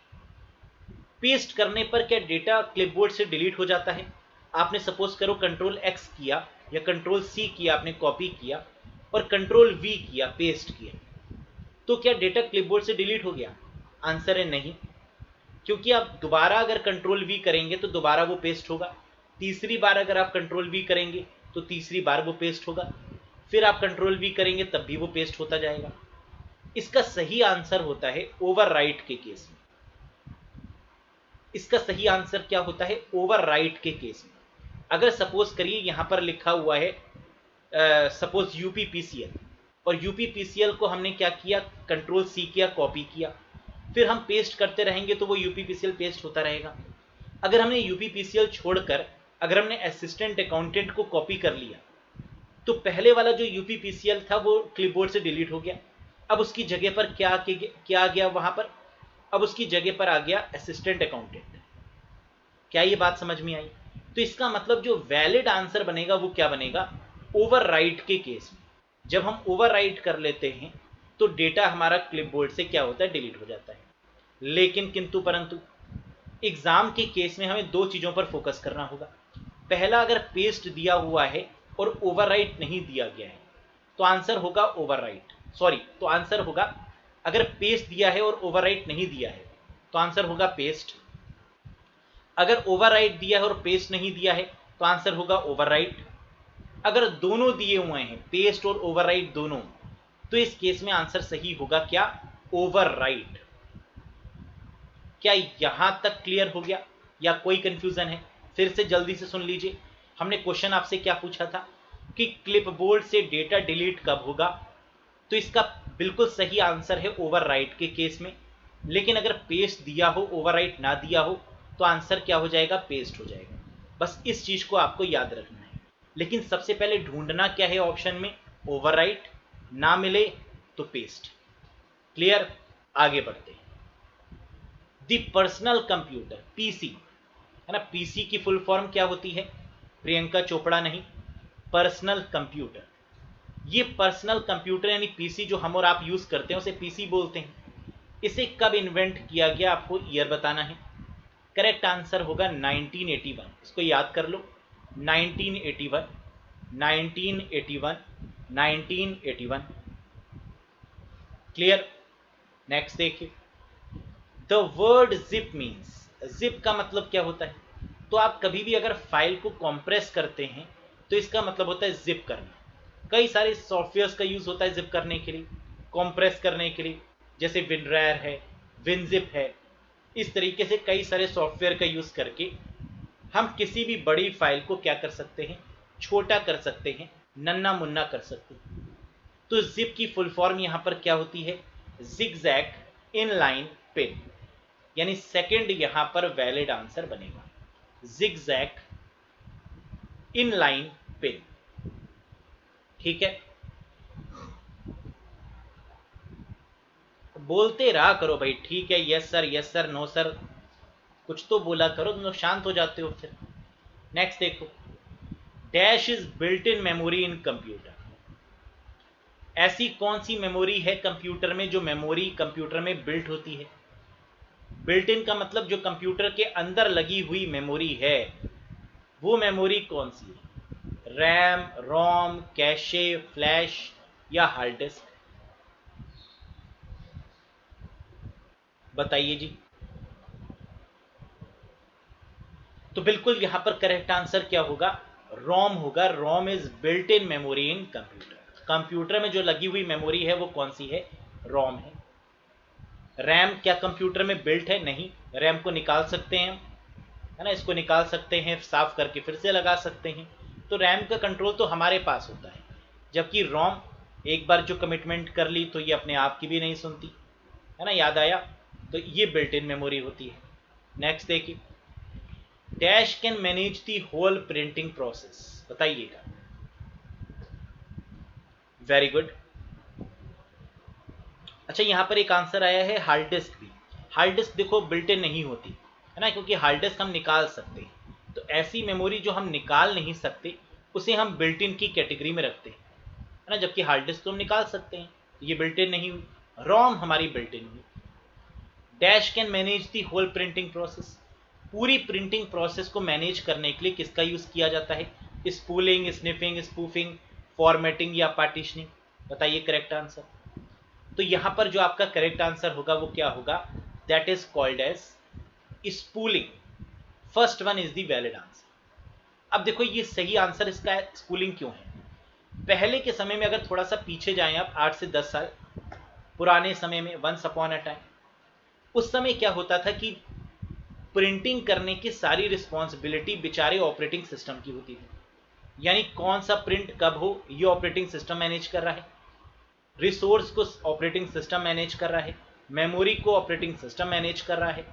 पेस्ट करने पर क्या डेटा क्लिपबोर्ड से डिलीट हो जाता है? आपने सपोज करो कंट्रोल एक्स किया या कंट्रोल सी किया, आपने कॉपी किया, और कंट्रोल वी किया, पेस्ट किया, तो क्या डेटा क्लिपबोर्ड से डिलीट हो गया? आंसर है नहीं, क्योंकि आप दोबारा अगर कंट्रोल वी करेंगे तो दोबारा वो पेस्ट होगा, तीसरी बार अगर आप कंट्रोल वी करेंगे तो तीसरी बार वो पेस्ट होगा, फिर आप कंट्रोल वी करेंगे तब भी वो पेस्ट होता जाएगा। इसका सही आंसर होता है ओवरराइट के केस में। इसका सही आंसर क्या होता है? ओवरराइट के केस में। अगर सपोज करिए यहां पर लिखा हुआ है सपोज यूपीपीसीएल, और यूपीपीसीएल को हमने क्या किया, कंट्रोल सी किया, कॉपी किया, फिर हम पेस्ट करते रहेंगे तो वो यूपीपीसीएल पेस्ट होता रहेगा। अगर हमने यूपीपीसीएल छोड़कर अगर हमने असिस्टेंट अकाउंटेंट को कॉपी कर लिया तो पहले वाला जो यूपीपीसीएल था वो क्लिपबोर्ड से डिलीट हो गया। अब उसकी जगह पर क्या आ गया वहां पर? अब उसकी जगह पर आ गया असिस्टेंट अकाउंटेंट। क्या ये बात समझ में आई? तो इसका मतलब जो वैलिड आंसर बनेगा वो क्या बनेगा? ओवरराइट के केस में जब हम ओवरराइट कर लेते हैं तो डेटा हमारा क्लिपबोर्ड से क्या होता है? डिलीट हो जाता है। लेकिन किंतु परंतु एग्जाम के केस में हमें दो चीजों पर फोकस करना होगा। पहला, अगर पेस्ट दिया हुआ है और ओवरराइट नहीं दिया गया है तो आंसर होगा ओवरराइट, सॉरी, तो आंसर होगा, अगर पेस्ट दिया है और ओवरराइट नहीं दिया है तो आंसर होगा पेस्ट। अगर ओवरराइट दिया है और पेस्ट नहीं दिया है तो आंसर होगा ओवरराइट। अगर दोनों दिए हुए हैं, पेस्ट और ओवरराइट दोनों, तो इस केस में आंसर सही होगा क्या? ओवरराइट। क्या यहां तक क्लियर हो गया या कोई कंफ्यूजन है? फिर से जल्दी से सुन लीजिए। हमने क्वेश्चन आपसे क्या पूछा था कि क्लिपबोर्ड से डेटा डिलीट कब होगा, तो इसका बिल्कुल सही आंसर है ओवरराइट के केस में। लेकिन अगर पेस्ट दिया हो, ओवरराइट ना दिया हो, तो आंसर क्या हो जाएगा? पेस्ट हो जाएगा। बस इस चीज को आपको याद रखना है। लेकिन सबसे पहले ढूंढना क्या है ऑप्शन में? ओवरराइट। ना मिले तो पेस्ट। क्लियर? आगे बढ़ते हैं। दी पर्सनल कंप्यूटर, पीसी, है ना। पीसी की फुल फॉर्म क्या होती है? प्रियंका चोपड़ा नहीं, पर्सनल कंप्यूटर। ये पर्सनल कंप्यूटर यानी पीसी जो हम और आप यूज करते हैं उसे पीसी बोलते हैं। इसे कब इन्वेंट किया गया आपको ईयर बताना है। करेक्ट आंसर होगा 1981। इसको याद कर लो, 1981, 1981, 1981। क्लियर? नेक्स्ट देखिए, the word zip means, zip का मतलब क्या होता है? तो आप कभी भी अगर फाइल को कॉम्प्रेस करते हैं तो इसका मतलब होता है जिप करना। कई सारे सॉफ्टवेयर्स का यूज होता है जिप करने के लिए, कॉम्प्रेस करने के लिए, जैसे विनरैर है, विनजिप है। इस तरीके से कई सारे सॉफ्टवेयर का यूज करके हम किसी भी बड़ी फाइल को क्या कर सकते हैं, छोटा कर सकते हैं, नन्ना मुन्ना कर सकते हैं। तो जिप की फुल फॉर्म यहां पर क्या होती है, जिगजैग इनलाइन पिन, यानी सेकंड यहां पर वैलिड आंसर बनेगा, जिगजैग इनलाइन पिन। ठीक है, बोलते रहा करो भाई, ठीक है, यस सर नो सर, कुछ तो बोला करो, तुम लोग शांत हो जाते हो फिर। नेक्स्ट देखो, dash is built in memory in computer. ऐसी कौन सी मेमोरी है कंप्यूटर में जो मेमोरी कंप्यूटर में बिल्ट होती है। बिल्ट इन का मतलब जो कंप्यूटर के अंदर लगी हुई मेमोरी है, वो मेमोरी कौन सी है, रैम, रोम, कैशे, फ्लैश या हार्ड डिस्क, बताइए जी। तो बिल्कुल यहां पर करेक्ट आंसर क्या होगा, रोम होगा। ROM is built in memory in computer. Computer में जो लगी हुई मेमोरी है वो कौन सी है, रोम है। रैम क्या कंप्यूटर में बिल्ट है, नहीं, रैम को निकाल सकते हैं, है ना, इसको निकाल सकते हैं, साफ करके फिर से लगा सकते हैं। तो रैम का कंट्रोल तो हमारे पास होता है, जबकि रोम एक बार जो कमिटमेंट कर ली तो ये अपने आप की भी नहीं सुनती, है ना, याद आया, तो ये बिल्ट इन मेमोरी होती है। नेक्स्ट देखिए, dash can manage the whole printing process, बताइएगा। Very good. अच्छा, यहां पर एक आंसर आया है हार्ड डिस्क भी। हार्ड डिस्क देखो बिल्ट इन नहीं होती, है ना, क्योंकि हार्ड डिस्क हम निकाल सकते हैं। तो ऐसी मेमोरी जो हम निकाल नहीं सकते उसे हम बिल्ट इन की कैटेगरी में रखते हैं, है ना, जबकि हार्ड डिस्क तो हम निकाल सकते हैं, ये बिल्ट इन नहीं हुई। रोम हमारी बिल्ट इन हुई। Dash can manage the whole printing process, पूरी प्रिंटिंग प्रोसेस को मैनेज करने के लिए किसका यूज किया जाता है, स्पूलिंग, स्निफिंग, स्पूफिंग, फॉर्मेटिंग या पार्टीशनिंग, बताइए करेक्ट आंसर। तो यहां पर जो आपका करेक्ट आंसर होगा वो क्या होगा, that is called as spooling. First one is the valid answer. अब देखो ये सही आंसर इसका स्पूलिंग क्यों है। पहले के समय में अगर थोड़ा सा पीछे जाएं आप, 8 से 10 साल पुराने समय में, वंस अपॉन अ टाइम, उस समय क्या होता था कि प्रिंटिंग करने की सारी रिस्पॉन्सिबिलिटी बेचारे ऑपरेटिंग सिस्टम की होती थी। यानी कौन सा प्रिंट कब हो ये ऑपरेटिंग सिस्टम मैनेज कर रहा है, रिसोर्स को ऑपरेटिंग सिस्टम मैनेज कर रहा है, मेमोरी को ऑपरेटिंग सिस्टम मैनेज कर रहा है।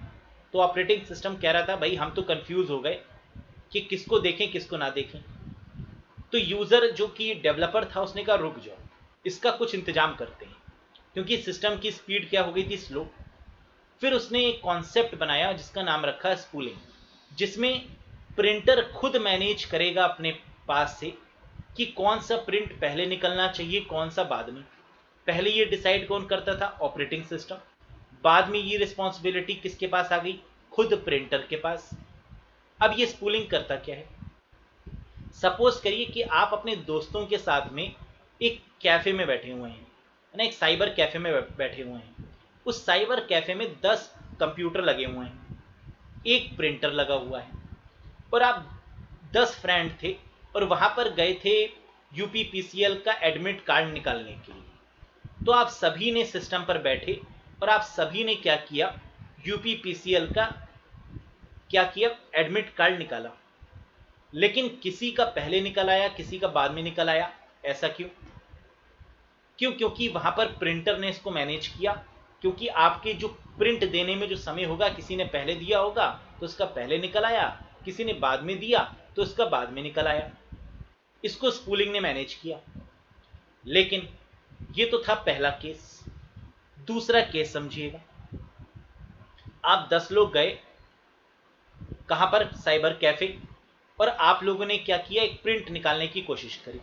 तो ऑपरेटिंग सिस्टम कह रहा था भाई हम तो कंफ्यूज हो गए कि किसको देखें किसको ना देखें। तो यूजर जो कि डेवलपर था उसने कहा रुक जाओ, इसका कुछ इंतजाम करते हैं, क्योंकि सिस्टम की स्पीड क्या हो गई थी, स्लो। फिर उसने एक कॉन्सेप्ट बनाया जिसका नाम रखा स्पूलिंग, जिसमें प्रिंटर खुद मैनेज करेगा अपने पास से कि कौन सा प्रिंट पहले निकलना चाहिए कौन सा बाद में। पहले ये डिसाइड कौन करता था, ऑपरेटिंग सिस्टम। बाद में ये रिस्पॉन्सिबिलिटी किसके पास आ गई, खुद प्रिंटर के पास। अब ये स्पूलिंग करता क्या है, सपोज करिए कि आप अपने दोस्तों के साथ में एक कैफे में बैठे हुए हैं, है ना, एक साइबर कैफे में बैठे हुए हैं। उस साइबर कैफे में 10 कंप्यूटर लगे हुए हैं, एक प्रिंटर लगा हुआ है, और आप 10 फ्रेंड थे और वहां पर गए थे यूपीपीसीएल का एडमिट कार्ड निकालने के लिए। तो आप सभी ने सिस्टम पर बैठे और आप सभी ने क्या किया, यूपीपीसीएल का क्या किया, एडमिट कार्ड निकाला। लेकिन किसी का पहले निकल आया किसी का बाद में निकल आया, ऐसा क्यों, क्योंकि वहां पर प्रिंटर ने इसको मैनेज किया। क्योंकि आपके जो प्रिंट देने में जो समय होगा, किसी ने पहले दिया होगा तो उसका पहले निकल आया, किसी ने बाद में दिया तो उसका बाद में निकल आया। इसको स्पूलिंग ने मैनेज किया। लेकिन ये तो था पहला केस। दूसरा केस समझिएगा, आप 10 लोग गए कहां पर, साइबर कैफे, और आप लोगों ने क्या किया, एक प्रिंट निकालने की कोशिश करी।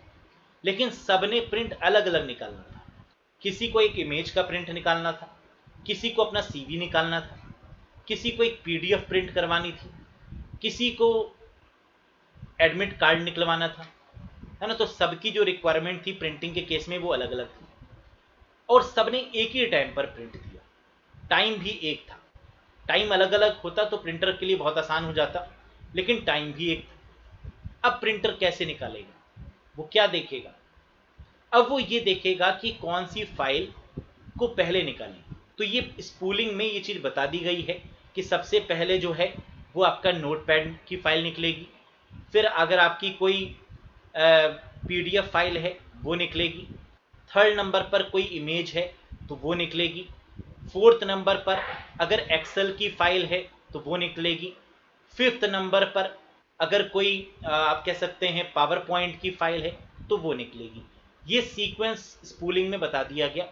लेकिन सबने प्रिंट अलग अलग निकालना था। किसी को एक इमेज का प्रिंट निकालना था, किसी को अपना सीवी निकालना था, किसी को एक पीडीएफ प्रिंट करवानी थी, किसी को एडमिट कार्ड निकलवाना था, है ना। तो सबकी जो रिक्वायरमेंट थी प्रिंटिंग के केस में वो अलग अलग थी, और सबने एक ही टाइम पर प्रिंट दिया। टाइम भी एक था। टाइम अलग अलग होता तो प्रिंटर के लिए बहुत आसान हो जाता, लेकिन टाइम भी एक था। अब प्रिंटर कैसे निकालेगा, वो क्या देखेगा, अब वो ये देखेगा कि कौन सी फाइल को पहले निकालें। तो ये स्पूलिंग में ये चीज बता दी गई है कि सबसे पहले जो है वो आपका नोटपैड की फाइल निकलेगी। फिर अगर आपकी कोई पीडीएफ फाइल है वो निकलेगी। थर्ड नंबर पर कोई इमेज है तो वो निकलेगी। फोर्थ नंबर पर अगर एक्सेल की फाइल है तो वो निकलेगी। फिफ्थ नंबर पर अगर कोई आप कह सकते हैं पावर पॉइंट की फाइल है तो वो निकलेगी। ये सीक्वेंस स्पूलिंग में बता दिया गया।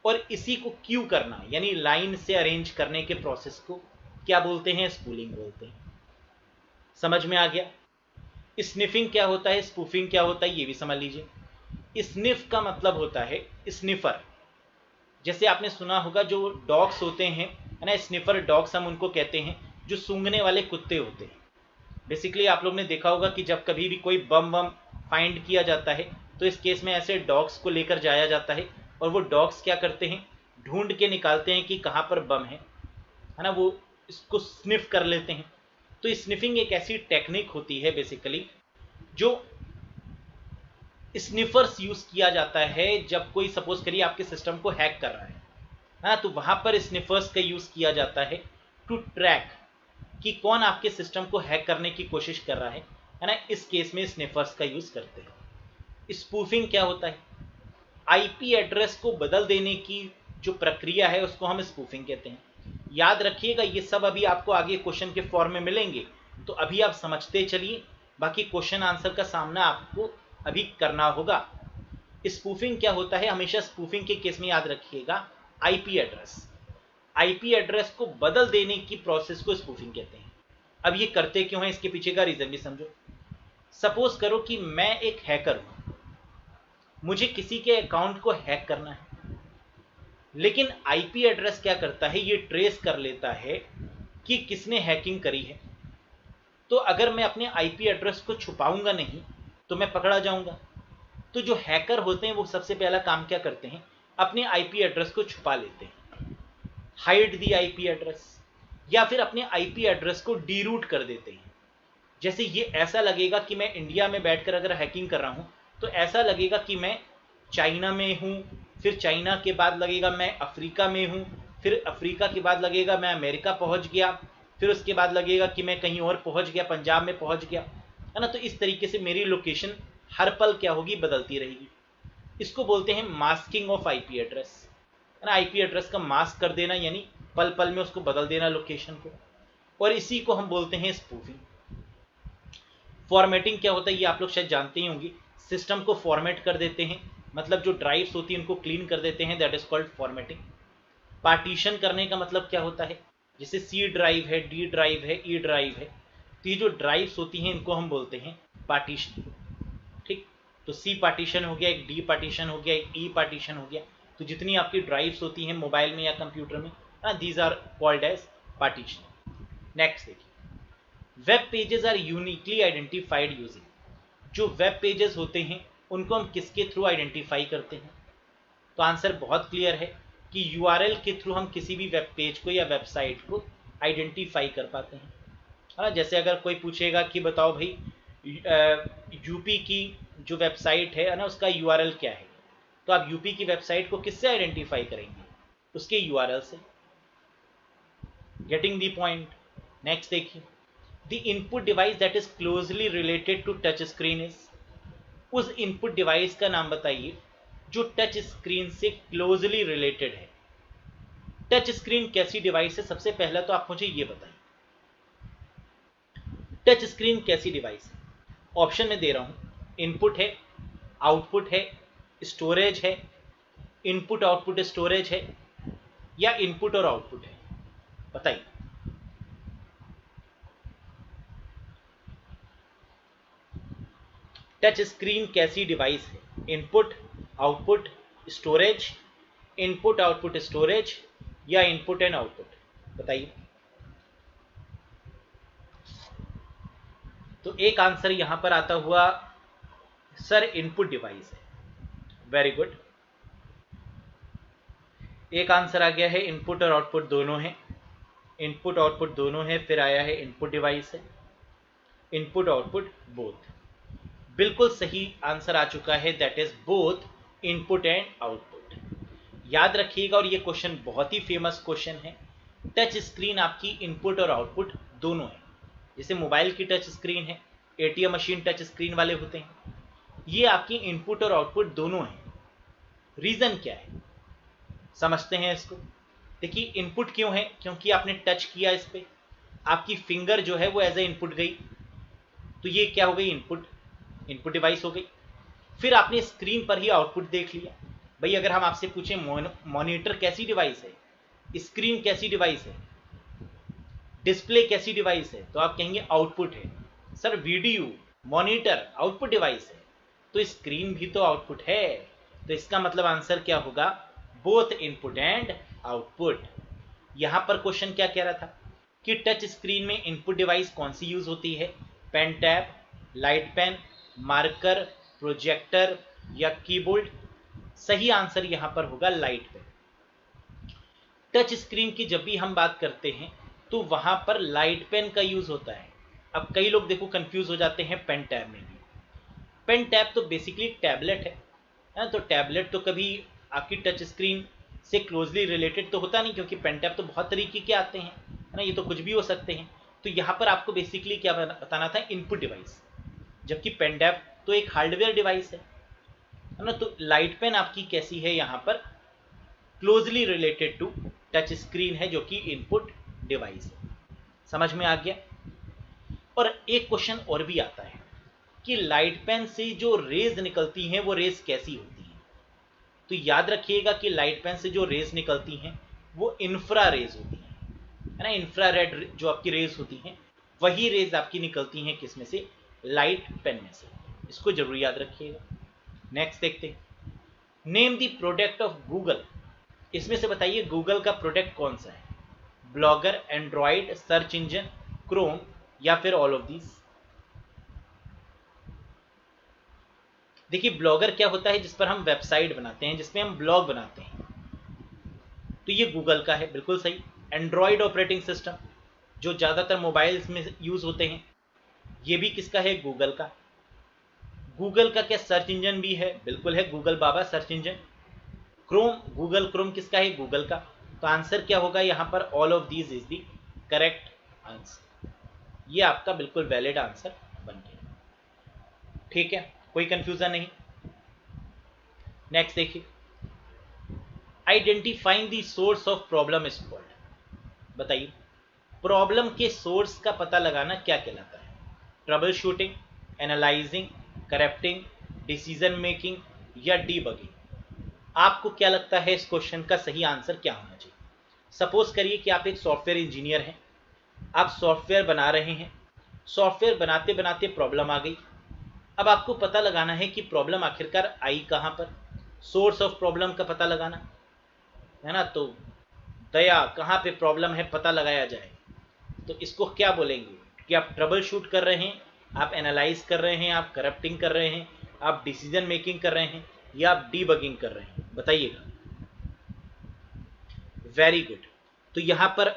और इसी को क्यू करना यानी लाइन से अरेंज करने के प्रोसेस को क्या बोलते हैं? स्पूलिंग बोलते हैं। समझ में आ गया? स्निफिंग क्या होता है, स्पूफिंग क्या होता है, ये भी समझ लीजिए। स्निफ का मतलब होता है स्निफर। जैसे आपने सुना होगा जो डॉग्स होते हैं, है ना, स्निफर डॉग्स हम उनको कहते हैं, जो सूंघने वाले कुत्ते होते हैं। बेसिकली आप लोग ने देखा होगा कि जब कभी भी कोई बम वम फाइंड किया जाता है तो इस केस में ऐसे डॉग्स को लेकर जाया जाता है और वो डॉग्स क्या करते हैं, ढूंढ के निकालते हैं कि कहाँ पर बम है ना, वो इसको स्निफ कर लेते हैं। तो स्निफिंग एक ऐसी टेक्निक होती है बेसिकली जो स्निफर्स यूज किया जाता है जब कोई सपोज करिए आपके सिस्टम को हैक कर रहा है ना, तो वहां पर स्निफर्स का यूज किया जाता है टू ट्रैक कि कौन आपके सिस्टम को हैक करने की कोशिश कर रहा है ना। इस केस में स्निफर्स का यूज करते हैं। स्पूफिंग क्या होता है? आईपी एड्रेस को बदल देने की जो प्रक्रिया है उसको हम स्पूफिंग कहते हैं। याद रखिएगा ये सब अभी आपको आगे क्वेश्चन के फॉर्म में मिलेंगे, तो अभी आप समझते चलिए, बाकी क्वेश्चन आंसर का सामना आपको अभी करना होगा। स्पूफिंग क्या होता है? हमेशा स्पूफिंग के केस में याद रखिएगा आईपी एड्रेस, आईपी एड्रेस को बदल देने की प्रोसेस को स्पूफिंग कहते हैं। अब ये करते क्यों हैं, इसके पीछे का रीजन भी समझो। सपोज करो कि मैं एक हैकर हूं, मुझे किसी के अकाउंट को हैक करना है, लेकिन आईपी एड्रेस क्या करता है, ये ट्रेस कर लेता है कि किसने हैकिंग करी है। तो अगर मैं अपने आईपी एड्रेस को छुपाऊंगा नहीं तो मैं पकड़ा जाऊंगा। तो जो हैकर होते हैं वो सबसे पहला काम क्या करते हैं, अपने आईपी एड्रेस को छुपा लेते हैं, हाइड दी आईपी एड्रेस, या फिर अपने आईपी एड्रेस को डीरूट कर देते हैं। जैसे ये ऐसा लगेगा कि मैं इंडिया में बैठकर अगर हैकिंग कर रहा हूं तो ऐसा लगेगा कि मैं चाइना में हूं, फिर चाइना के बाद लगेगा मैं अफ्रीका में हूं, फिर अफ्रीका के बाद लगेगा मैं अमेरिका पहुंच गया, फिर उसके बाद लगेगा कि मैं कहीं और पहुंच गया, पंजाब में पहुंच गया, है ना। तो इस तरीके से मेरी लोकेशन हर पल क्या होगी, बदलती रहेगी। इसको बोलते हैं मास्किंग ऑफ आईपी एड्रेस, है ना। आईपी एड्रेस का मास्क कर देना यानी पल पल में उसको बदल देना लोकेशन को, और इसी को हम बोलते हैं स्पूफिंग। फॉर्मेटिंग क्या होता है ये आप लोग शायद जानते ही होंगे। सिस्टम को फॉर्मेट कर देते हैं, मतलब जो ड्राइव्स होती हैं उनको क्लीन कर देते हैं, that is called formatting. Partition करने का मतलब क्या होता है, जैसे सी ड्राइव है, डी ड्राइव है, ई ड्राइव है, तो ये जो ड्राइव्स होती हैं इनको हम बोलते हैं पार्टीशन। ठीक, तो सी पार्टीशन हो गया, एक डी पार्टीशन हो गया, एक ई पार्टीशन हो गया। तो जितनी आपकी ड्राइव्स होती हैं मोबाइल में या कंप्यूटर में, these are called as partition. Next देखिए, web pages are uniquely identified using. जो वेब पेजेस होते हैं उनको हम किसके थ्रू आइडेंटिफाई करते हैं? तो आंसर बहुत क्लियर है कि यूआरएल के थ्रू हम किसी भी वेब पेज को या वेबसाइट को आइडेंटिफाई कर पाते हैं। हाँ, जैसे अगर कोई पूछेगा कि बताओ भाई यूपी की जो वेबसाइट है ना उसका यूआरएल क्या है, तो आप यूपी की वेबसाइट को किससे आइडेंटिफाई करेंगे? उसके यूआरएल से। Getting the point. नेक्स्ट देखिए, the input device that is closely related to touch screen is. उस इनपुट डिवाइस का नाम बताइए जो टच स्क्रीन से क्लोजली रिलेटेड है। टच स्क्रीन कैसी डिवाइस है? सबसे पहला तो आप मुझे ये बताइए, टच स्क्रीन कैसी डिवाइस है? ऑप्शन में दे रहा हूं, इनपुट है, आउटपुट है, स्टोरेज है, इनपुट आउटपुट स्टोरेज है, या इनपुट और आउटपुट है? बताइए। टच स्क्रीन कैसी डिवाइस है? Input, output, storage, input output storage, या इनपुट एंड आउटपुट? बताइए। तो एक आंसर यहां पर आता हुआ सर इनपुट डिवाइस है। वेरी गुड, एक आंसर आ गया है इनपुट और आउटपुट दोनों है। इनपुट आउटपुट दोनों है, फिर आया है इनपुट डिवाइस है, इनपुट आउटपुट बोथ। बिल्कुल सही आंसर आ चुका है, that is both input and output. याद रखिएगा, और ये क्वेश्चन बहुत ही फेमस क्वेश्चन है। टच स्क्रीन आपकी इनपुट और आउटपुट दोनों है। जैसे मोबाइल की टच स्क्रीन है, एटीएम मशीन टच स्क्रीन वाले होते हैं। ये आपकी इनपुट और आउटपुट दोनों हैं। रीजन क्या है, समझते हैं इसको। देखिए इनपुट क्यों है, क्योंकि आपने टच किया इस पे, आपकी फिंगर जो है वो एज ए इनपुट गई, तो ये क्या हो गई, इनपुट, इनपुट डिवाइस हो गई। फिर आपने स्क्रीन पर ही आउटपुट देख लिया। भाई अगर हम आपसे पूछें मॉनिटर कैसी डिवाइस है, स्क्रीन कैसी डिवाइस है, डिस्प्ले कैसी डिवाइस है, तो आप कहेंगे आउटपुट है। Sir video monitor output device है, तो स्क्रीन भी तो आउटपुट है। तो इसका मतलब आंसर क्या होगा, बोथ इनपुट एंड आउटपुट। यहां पर क्वेश्चन क्या कह रहा था कि टच स्क्रीन में इनपुट डिवाइस कौन सी यूज होती है, pen tab, light pen, marker, projector या कीबोर्ड। सही आंसर यहां पर होगा लाइट पेन। टच स्क्रीन की जब भी हम बात करते हैं तो वहां पर लाइट पेन का यूज होता है। अब कई लोग देखो कंफ्यूज हो जाते हैं पेन टैब में भी। पेन टैब तो बेसिकली टैबलेट है, तो टैबलेट तो कभी आपकी टच स्क्रीन से क्लोजली रिलेटेड तो होता नहीं, क्योंकि पेन टैब तो बहुत तरीके के आते हैं, है ना, ये तो कुछ भी हो सकते हैं। तो यहाँ पर आपको बेसिकली क्या बताना था, इनपुट डिवाइस, जबकि पेन टैब तो एक हार्डवेयर डिवाइस है ना। तो लाइट पेन आपकी कैसी है, यहाँ पर closely related to touch screen है, जो कि इनपुट डिवाइस है। समझ में आ गया। और एक क्वेश्चन और भी आता है कि लाइट पेन से जो रेज निकलती हैं वो रेज कैसी होती हैं। तो याद रखिएगा कि लाइट पेन से जो रेज निकलती हैं वो इंफ्रा रेज होती हैं, है ना। इंफ्रारेड जो आपकी रेज होती हैं वही रेज आपकी निकलती हैं किस में से, लाइट पेन में से। इसको जरूर याद रखिएगा। नेक्स्ट देखते हैं, name the product of Google. इसमें से बताइए गूगल का प्रोडक्ट कौन सा है, blogger, Android, search engine, Chrome या फिर ऑल ऑफ दीज। देखिए ब्लॉगर क्या होता है, जिस पर हम वेबसाइट बनाते हैं, जिसमें हम ब्लॉग बनाते हैं, तो ये गूगल का है, बिल्कुल सही। एंड्रॉइड ऑपरेटिंग सिस्टम जो ज़्यादातर मोबाइल्स में यूज़ होते हैं, ये भी किसका है, गूगल का। गूगल का क्या सर्च इंजन भी है, बिल्कुल है, गूगल बाबा search engine. Chrome, Google Chrome किसका है, गूगल का। तो आंसर क्या होगा यहाँ पर, all of these is the correct answer. ये आपका बिल्कुल वैलिड आंसर बन गया। ठीक है, कोई कंफ्यूजन नहीं। नेक्स्ट देखिए, identifying the source of problem is called. बताइए प्रॉब्लम के सोर्स का पता लगाना क्या कहलाता है, trouble shooting, analysing, correcting, decision making या डीबगिंग। आपको क्या लगता है इस क्वेश्चन का सही आंसर क्या होना चाहिए। सपोज करिए कि आप एक सॉफ्टवेयर इंजीनियर हैं, आप सॉफ्टवेयर बना रहे हैं, सॉफ्टवेयर बनाते बनाते प्रॉब्लम आ गई। अब आपको पता लगाना है कि प्रॉब्लम आखिरकार आई कहाँ पर, सोर्स ऑफ प्रॉब्लम का पता लगाना है ना। तो दया कहाँ पे प्रॉब्लम है पता लगाया जाए, तो इसको क्या बोलेंगे कि आप ट्रबल शूट कर रहे हैं, आप एनालाइज कर रहे हैं, आप करप्टिंग कर रहे हैं, आप डिसीजन मेकिंग कर रहे हैं या आप डीबगिंग कर रहे हैं, बताइएगा। Very good. तो यहां पर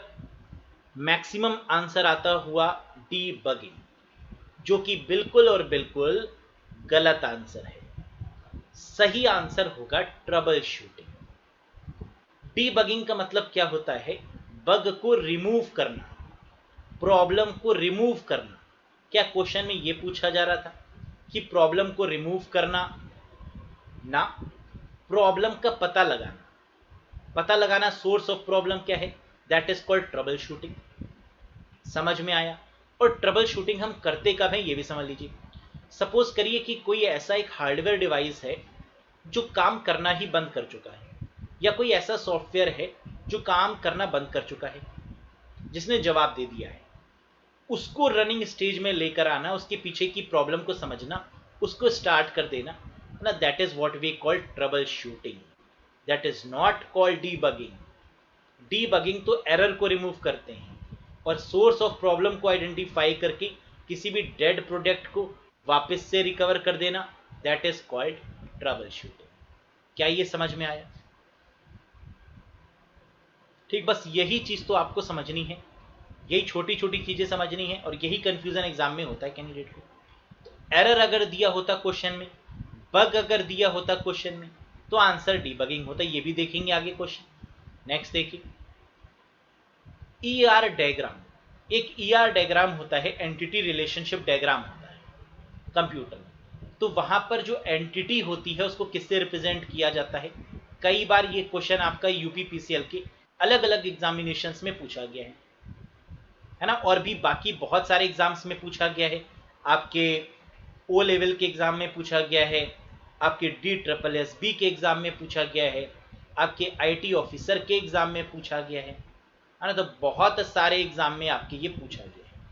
मैक्सिमम आंसर आता हुआ डीबगिंग, जो कि बिल्कुल और बिल्कुल गलत आंसर है। सही आंसर होगा ट्रबल शूटिंग। डीबगिंग का मतलब क्या होता है, बग को रिमूव करना, प्रॉब्लम को रिमूव करना। क्या क्वेश्चन में ये पूछा जा रहा था कि प्रॉब्लम को रिमूव करना, ना, प्रॉब्लम का पता लगाना। पता लगाना सोर्स ऑफ प्रॉब्लम क्या है, that is called trouble shooting. समझ में आया। और ट्रबल शूटिंग हम करते कब है ये भी समझ लीजिए। सपोज करिए कि कोई ऐसा एक हार्डवेयर डिवाइस है जो काम करना ही बंद कर चुका है, या कोई ऐसा सॉफ्टवेयर है जो काम करना बंद कर चुका है, जिसने जवाब दे दिया है, उसको रनिंग स्टेज में लेकर आना, उसके पीछे की प्रॉब्लम को समझना, उसको स्टार्ट कर देना ना, that is what we call troubleshooting. That is not called debugging. Debugging तो एरर को रिमूव करते हैं, और सोर्स ऑफ प्रॉब्लम को आइडेंटिफाई करके किसी भी डेड प्रोडक्ट को वापस से रिकवर कर देना, that is called trouble shooting. क्या ये समझ में आया। ठीक, बस यही चीज तो आपको समझनी है, यही छोटी छोटी चीजें समझनी है, और यही कंफ्यूजन एग्जाम में होता है कैंडिडेट को। तो एरर अगर दिया होता क्वेश्चन में, बग अगर दिया होता क्वेश्चन में, तो आंसर डीबगिंग होता। ये भी देखेंगे आगे क्वेश्चन। नेक्स्ट देखिए, ईआर डायग्राम। एक ईआर डायग्राम होता है, एंटिटी रिलेशनशिप डायग्राम होता है कंप्यूटर में। तो वहां पर जो एंटिटी होती है उसको किससे रिप्रेजेंट किया जाता है? कई बार ये क्वेश्चन आपका यूपीपीसीएल के अलग अलग एग्जामिनेशंस में पूछा गया है ना, और भी बाकी बहुत सारे एग्जाम्स में पूछा गया है। आपके ओ लेवल के एग्जाम में पूछा गया है, आपके DSSB के एग्जाम में पूछा गया है, आपके IT ऑफिसर के एग्जाम में पूछा गया है ना। तो बहुत सारे एग्जाम में आपके ये पूछा गया है।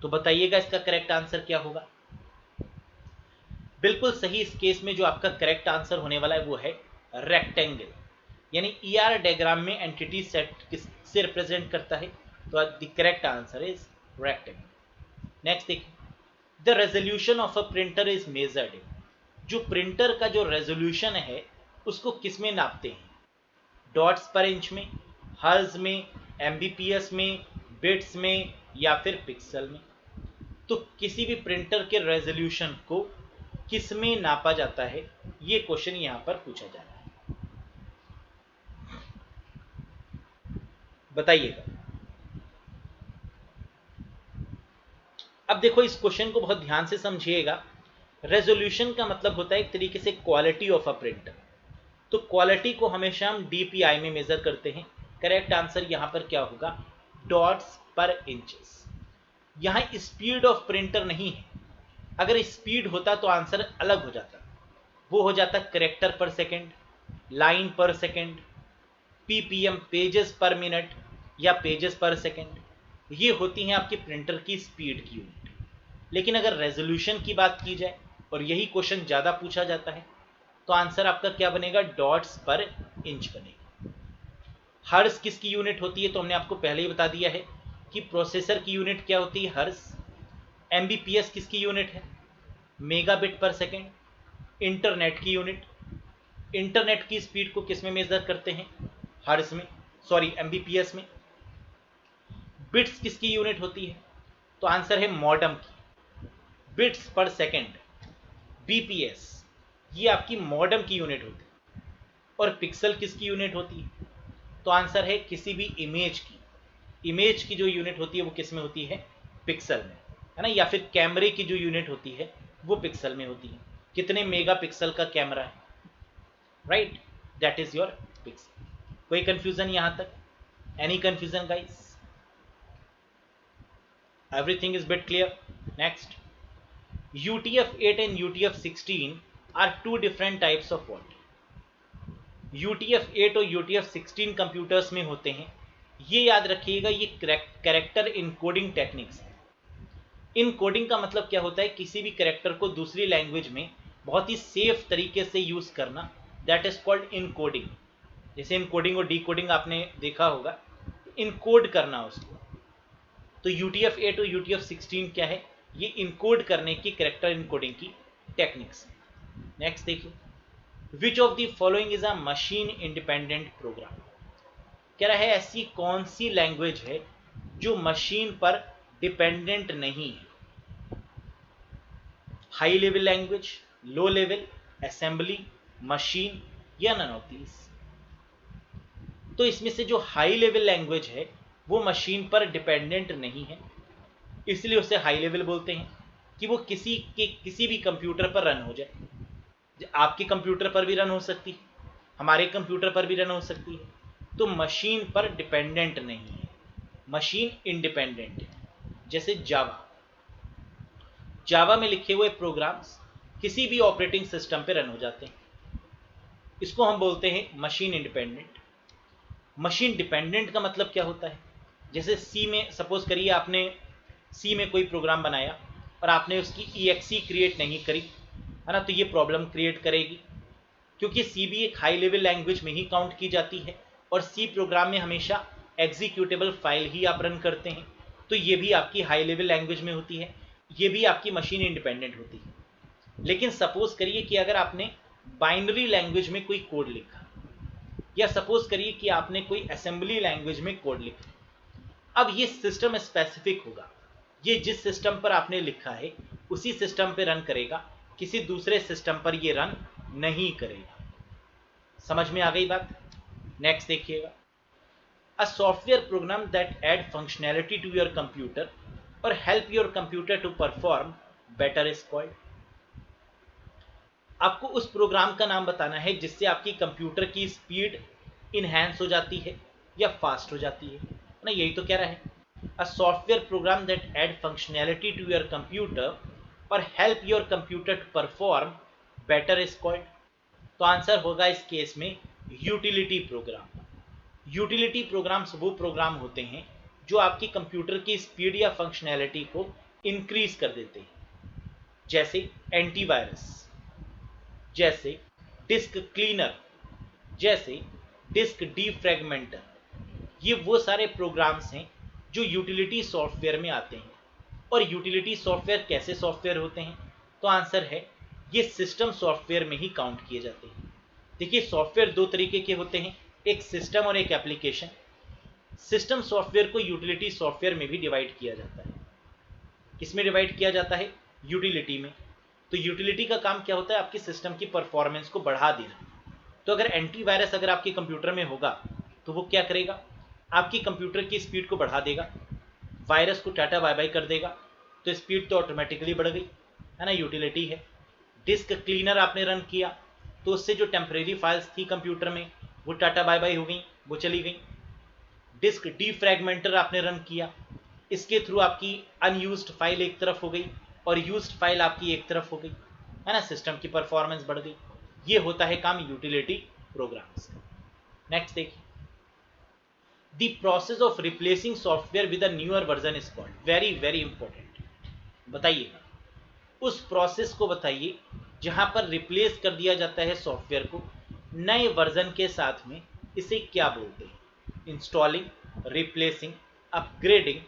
तो बताइएगा इसका करेक्ट आंसर क्या होगा? बिल्कुल सही। इस केस में जो आपका करेक्ट आंसर होने वाला है वो है रेक्टेंगल। यानी ईआर डायग्राम में एंटिटी सेट किससे रिप्रेजेंट करता है? तो the correct answer is rectangle. Next देखिए, the resolution of a printer is measured in. जो प्रिंटर का जो रेजोल्यूशन है उसको किस में नापते हैं? डॉट्स पर इंच में, हर्ज में, एमबीपीएस में, बिट्स में, या फिर पिक्सल में? तो किसी भी प्रिंटर के रेजोल्यूशन को किस में नापा जाता है, ये क्वेश्चन यहां पर पूछा जा रहा है। बताइएगा। अब देखो इस क्वेश्चन को बहुत ध्यान से समझिएगा। रेजोल्यूशन का मतलब होता है एक तरीके से क्वालिटी ऑफ अ प्रिंटर। तो क्वालिटी को हमेशा हम डीपीआई में मेजर करते हैं। करेक्ट आंसर यहां पर क्या होगा? डॉट्स पर इंचेस। यहां स्पीड ऑफ प्रिंटर नहीं है। अगर स्पीड होता तो आंसर अलग हो जाता। वो हो जाता कैरेक्टर पर सेकंड, लाइन पर सेकंड, पीपीएम पेजेस पर मिनट, या पेजेस पर सेकंड। ये होती हैं आपकी प्रिंटर की स्पीड की यूनिट। लेकिन अगर रेजोल्यूशन की बात की जाए और यही क्वेश्चन ज़्यादा पूछा जाता है तो आंसर आपका क्या बनेगा? डॉट्स पर इंच बनेगा। हर्ट्ज किसकी यूनिट होती है? तो हमने आपको पहले ही बता दिया है कि प्रोसेसर की यूनिट क्या होती है? हर्ट्ज। एमबीपीएस किसकी यूनिट है? मेगाबिट पर सेकेंड। इंटरनेट की यूनिट, इंटरनेट की स्पीड को किस में मेजर करते हैं? हर्ट्ज में, सॉरी एमबीपीएस में। बिट्स किसकी यूनिट होती है? तो आंसर है मॉडम की, बिट्स पर सेकेंड, बीपीएस। ये आपकी मॉडम की यूनिट होती है। और पिक्सल किसकी यूनिट होती है? तो आंसर है किसी भी इमेज की, इमेज की जो यूनिट होती है वो किस में होती है? पिक्सल में, है ना। या फिर कैमरे की जो यूनिट होती है वो पिक्सल में होती है। कितने मेगापिक्सल का कैमरा है, right, that is your pixel. कोई कंफ्यूजन यहां तक? Any confusion guys? Everything is bit clear. Next, UTF-8 and UTF-16 are two different types of what? UTF-8 और UTF-16 कंप्यूटर्स में होते हैं। ये याद रखिएगा, ये कैरेक्टर इनकोडिंग टेक्निक्स है। इनकोडिंग का मतलब क्या होता है? किसी भी कैरेक्टर को दूसरी लैंग्वेज में बहुत ही सेफ तरीके से यूज करना, दैट इज कॉल्ड इनकोडिंग। जैसे इनकोडिंग और डीकोडिंग आपने देखा होगा, इनकोड करना उसको। तो UTF-8 और UTF-16 क्या है? ये इनकोड करने की, कैरेक्टर इनकोडिंग की टेक्निक्स है। नेक्स्ट देखिए, which of the following is a machine independent program? कह रहा है ऐसी कौन सी लैंग्वेज है जो मशीन पर डिपेंडेंट नहीं है? High level language, low level, assembly, machine, या नन ऑफ दीज? तो इसमें से जो हाई लेवल लैंग्वेज है वो मशीन पर डिपेंडेंट नहीं है, इसलिए उसे हाई लेवल बोलते हैं कि वो किसी भी कंप्यूटर पर रन हो जाए। आपके कंप्यूटर पर भी रन हो सकती है, हमारे कंप्यूटर पर भी रन हो सकती है। तो मशीन पर डिपेंडेंट नहीं है, मशीन इंडिपेंडेंट है। जैसे जावा में लिखे हुए प्रोग्राम्स किसी भी ऑपरेटिंग सिस्टम पे रन हो जाते हैं, इसको हम बोलते हैं मशीन इंडिपेंडेंट। मशीन डिपेंडेंट का मतलब क्या होता है? जैसे सी में, सपोज करिए आपने सी में कोई प्रोग्राम बनाया और आपने उसकी EXE क्रिएट नहीं करी, है ना, तो ये प्रॉब्लम क्रिएट करेगी, क्योंकि सी भी एक हाई लेवल लैंग्वेज में ही काउंट की जाती है और सी प्रोग्राम में हमेशा एग्जीक्यूटेबल फाइल ही आप रन करते हैं। तो ये भी आपकी हाई लेवल लैंग्वेज में होती है, ये भी आपकी मशीन इंडिपेंडेंट होती है। लेकिन सपोज करिए कि अगर आपने बाइनरी लैंग्वेज में कोई कोड लिखा, या सपोज करिए कि आपने कोई असेंबली लैंग्वेज में कोड लिखा, अब ये सिस्टम स्पेसिफिक होगा, ये जिस सिस्टम पर आपने लिखा है उसी सिस्टम पे रन करेगा, किसी दूसरे सिस्टम पर ये रन नहीं करेगा। समझ में आ गई बात? नेक्स्ट देखिएगा, A software program that add functionality to your computer or help your computer to perform better is called. आपको उस प्रोग्राम का नाम बताना है जिससे आपकी कंप्यूटर की स्पीड इनहैंस हो जाती है या फास्ट हो जाती है ना, यही तो कह रहा है. A software program that add functionality to your computer और help your computer to perform better is called. तो आंसर होगा इस केस में यूटिलिटी प्रोग्राम. यूटिलिटी प्रोग्राम्स वो प्रोग्राम होते हैं जो आपकी कंप्यूटर की स्पीड या फंक्शनैलिटी को इंक्रीज कर देते हैं, जैसे एंटीवायरस, जैसे डिस्क क्लीनर, जैसे डिस्क डीफ्रैगमेंटर. ये वो सारे प्रोग्राम्स हैं जो यूटिलिटी सॉफ्टवेयर में आते हैं. और यूटिलिटी सॉफ्टवेयर कैसे सॉफ्टवेयर होते हैं? तो आंसर है ये सिस्टम सॉफ्टवेयर में ही काउंट किए जाते हैं. देखिए सॉफ्टवेयर दो तरीके के होते हैं, एक सिस्टम और एक एप्लीकेशन. सिस्टम सॉफ्टवेयर को यूटिलिटी सॉफ्टवेयर में भी डिवाइड किया जाता है. किसमें डिवाइड किया जाता है? यूटिलिटी में. तो यूटिलिटी का काम क्या होता है? आपकी सिस्टम की परफॉर्मेंस को बढ़ा देना. तो अगर एंटीवायरस अगर आपके कंप्यूटर में होगा तो वो क्या करेगा? आपकी कंप्यूटर की स्पीड को बढ़ा देगा, वायरस को टाटा बाय बाय कर देगा, तो स्पीड तो ऑटोमेटिकली बढ़ गई है ना, यूटिलिटी है. डिस्क क्लीनर आपने रन किया तो उससे जो टेम्परेरी फाइल्स थी कंप्यूटर में वो टाटा बाय बाय हो गई, वो चली गई. डिस्क डीफ्रैगमेंटर आपने रन किया, इसके थ्रू आपकी अनयूज्ड फाइल एक तरफ हो गई और यूज्ड फाइल आपकी एक तरफ हो गई है ना, सिस्टम की परफॉर्मेंस बढ़ गई. ये होता है काम यूटिलिटी प्रोग्राम्स का. नेक्स्ट देखिए, the process of replacing software with a newer version is called. Very very important. बताइएगा उस प्रोसेस को बताइए जहां पर रिप्लेस कर दिया जाता है सॉफ्टवेयर को नए वर्जन के साथ में. इसे क्या बोलते हैं? इंस्टॉलिंग, रिप्लेसिंग, अपग्रेडिंग,